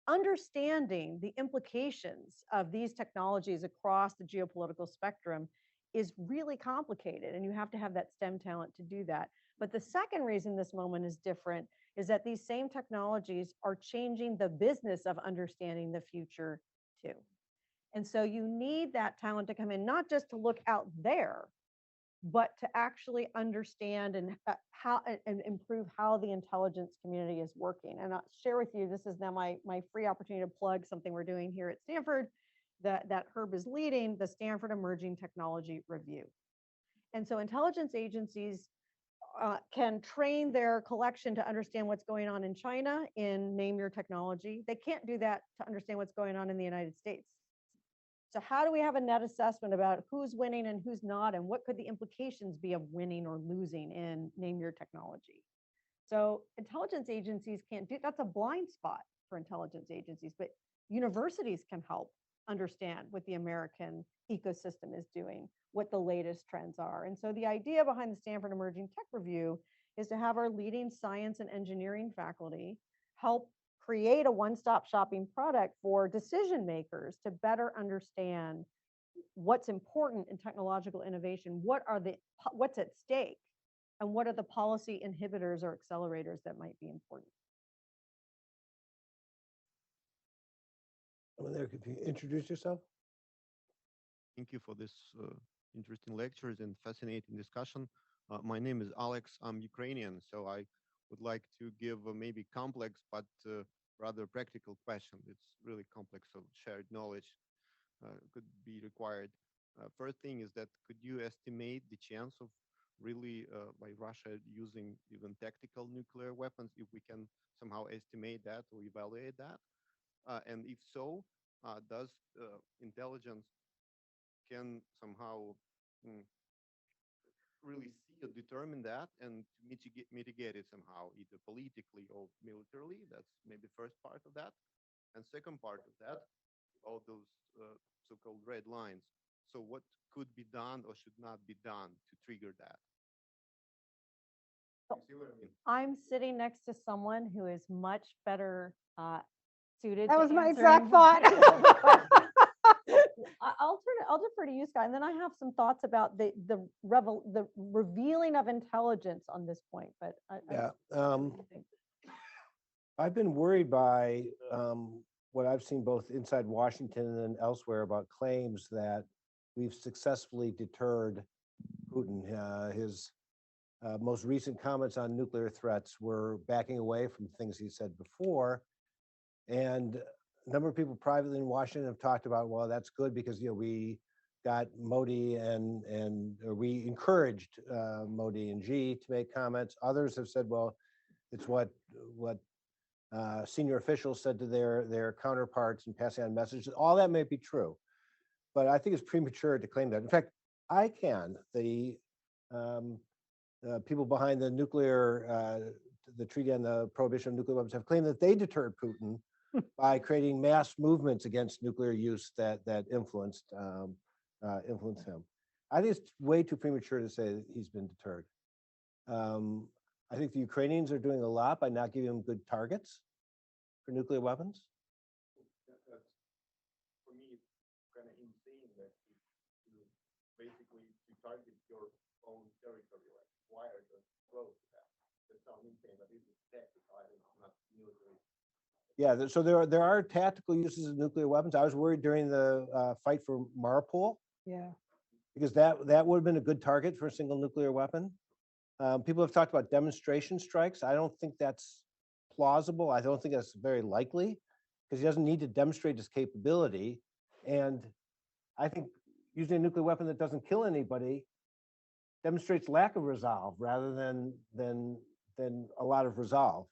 understanding the implications of these technologies across the geopolitical spectrum is really complicated, and you have to have that STEM talent to do that. But the second reason this moment is different is that these same technologies are changing the business of understanding the future too. And so you need that talent to come in, not just to look out there, but to actually understand and how and improve how the intelligence community is working. And I'll share with you, this is now my free opportunity to plug something we're doing here at Stanford that Herb is leading, the Stanford Emerging Technology Review. And so intelligence agencies can train their collection to understand what's going on in China in Name Your Technology. They can't do that to understand what's going on in the United States. So how do we have a net assessment about who's winning and who's not, and what could the implications be of winning or losing in Name Your Technology? So intelligence agencies can't do, that's a blind spot for intelligence agencies, but universities can help understand what the American ecosystem is doing, what the latest trends are. And so the idea behind the Stanford Emerging Tech Review is to have our leading science and engineering faculty help create a one-stop shopping product for decision makers to better understand what's important in technological innovation, what's at stake, and what are the policy inhibitors or accelerators that might be important. There, could you introduce yourself? Thank you for this interesting lectures and fascinating discussion. My name is Alex. I'm Ukrainian, so I would like to give a maybe complex but rather practical question. It's really complex, so shared knowledge could be required. First thing is that could you estimate the chance of really by Russia using even tactical nuclear weapons, if we can somehow estimate that or evaluate that? And if so, does intelligence can somehow really see or determine that and mitigate it somehow, either politically or militarily? That's maybe first part of that. And second part of that, all those so-called red lines. So what could be done or should not be done to trigger that? You see what I mean? I'm sitting next to someone who is much better suited. That to was my answering exact thought. I'll defer to you, Scott, and then I have some thoughts about the revealing of intelligence on this point. But yeah, I've been worried by what I've seen both inside Washington and elsewhere about claims that we've successfully deterred Putin. His most recent comments on nuclear threats were backing away from things he said before. And a number of people privately in Washington have talked about, well, that's good because we got Modi or we encouraged Modi and Xi to make comments. Others have said, well, it's what senior officials said to their counterparts and passing on messages. All that may be true, but I think it's premature to claim that. In fact, ICANN, the people behind the the treaty on the prohibition of nuclear weapons, have claimed that they deterred Putin by creating mass movements against nuclear use that influenced him. I think it's way too premature to say that he's been deterred. I think the Ukrainians are doing a lot by not giving them good targets for nuclear weapons. For me, it's kind of insane that you basically to target your own territory, like wires are close to that. That sounds insane, but it's tactical, I don't know, not military. Yeah, so there are tactical uses of nuclear weapons. I was worried during the fight for Mariupol Yeah. because that would have been a good target for a single nuclear weapon. People have talked about demonstration strikes. I don't think that's plausible. I don't think that's very likely because he doesn't need to demonstrate his capability. And I think using a nuclear weapon that doesn't kill anybody demonstrates lack of resolve rather than a lot of resolve.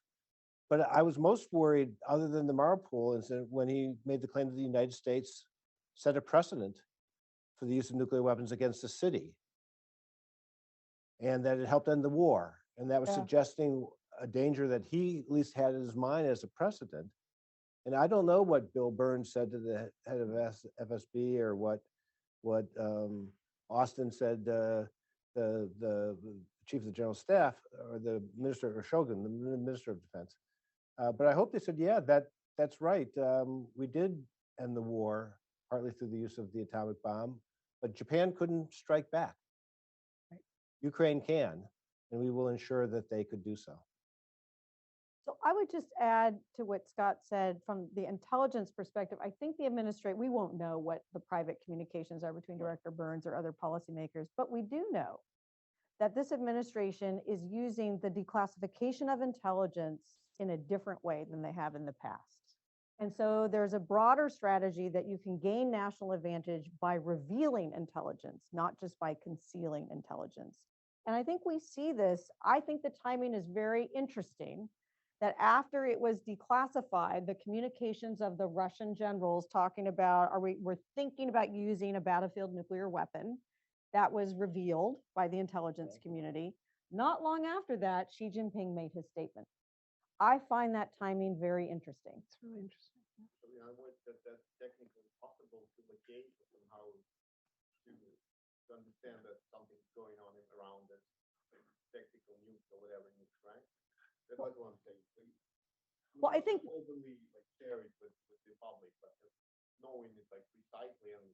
But I was most worried, other than the Mariupol incident, when he made the claim that the United States set a precedent for the use of nuclear weapons against a city, and that it helped end the war. And that was suggesting a danger that he at least had in his mind as a precedent. And I don't know what Bill Burns said to the head of FSB or what Austin said, the chief of the general staff, or the minister, or Shogun, the minister of defense. But I hope they said, yeah, that's right. We did end the war partly through the use of the atomic bomb, but Japan couldn't strike back. Ukraine can, and we will ensure that they could do so. So I would just add to what Scott said from the intelligence perspective. I think the administration, we won't know what the private communications are between Director Burns or other policymakers, but we do know that this administration is using the declassification of intelligence in a different way than they have in the past. And so there's a broader strategy that you can gain national advantage by revealing intelligence, not just by concealing intelligence. And I think we see this. I think the timing is very interesting that after it was declassified, the communications of the Russian generals talking about, we're thinking about using a battlefield nuclear weapon, that was revealed by the intelligence community. Not long after that, Xi Jinping made his statement. I find that timing very interesting. It's really interesting. I mean, I would that's technically possible to engage with them, how to understand that something's going on around this tactical nukes or whatever nukes, right? That was one thing. Well, I think openly share it with the public, but just knowing it precisely and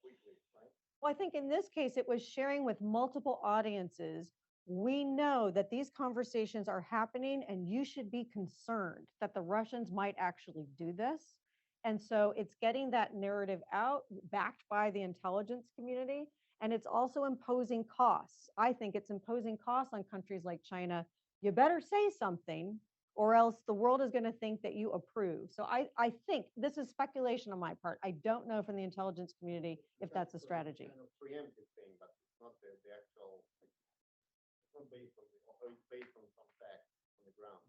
quickly, right? Well, I think in this case, it was sharing with multiple audiences. We know that these conversations are happening, and you should be concerned that the Russians might actually do this. And so it's getting that narrative out, backed by the intelligence community. And it's also imposing costs. I think it's imposing costs on countries like China. You better say something, or else the world is going to think that you approve. So I think this is speculation on my part. I don't know from the intelligence community if that's a strategy. Kind of preemptive thing, but it's not the actual. It's not based on it's based on some facts on the ground.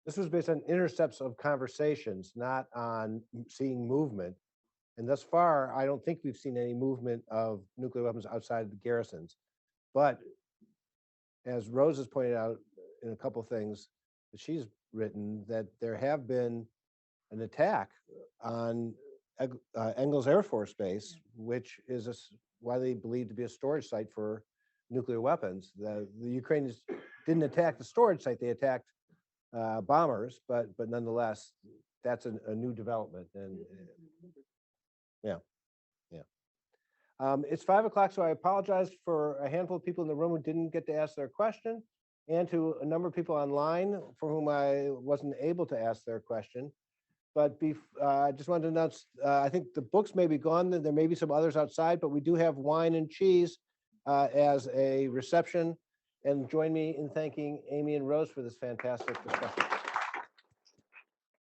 This was based on intercepts of conversations, not on seeing movement. And thus far, I don't think we've seen any movement of nuclear weapons outside of the garrisons. But as Rose has pointed out in a couple of things that she's written, that there have been an attack on Engels Air Force Base, which is widely believed to be a storage site for nuclear weapons. The Ukrainians didn't attack the storage site; they attacked bombers, but nonetheless, that's a new development. And yeah. It's 5 o'clock, so I apologize for a handful of people in the room who didn't get to ask their question, and to a number of people online for whom I wasn't able to ask their question. But I just wanted to announce, I think the books may be gone. There may be some others outside, but we do have wine and cheese as a reception. And join me in thanking Amy and Rose for this fantastic discussion.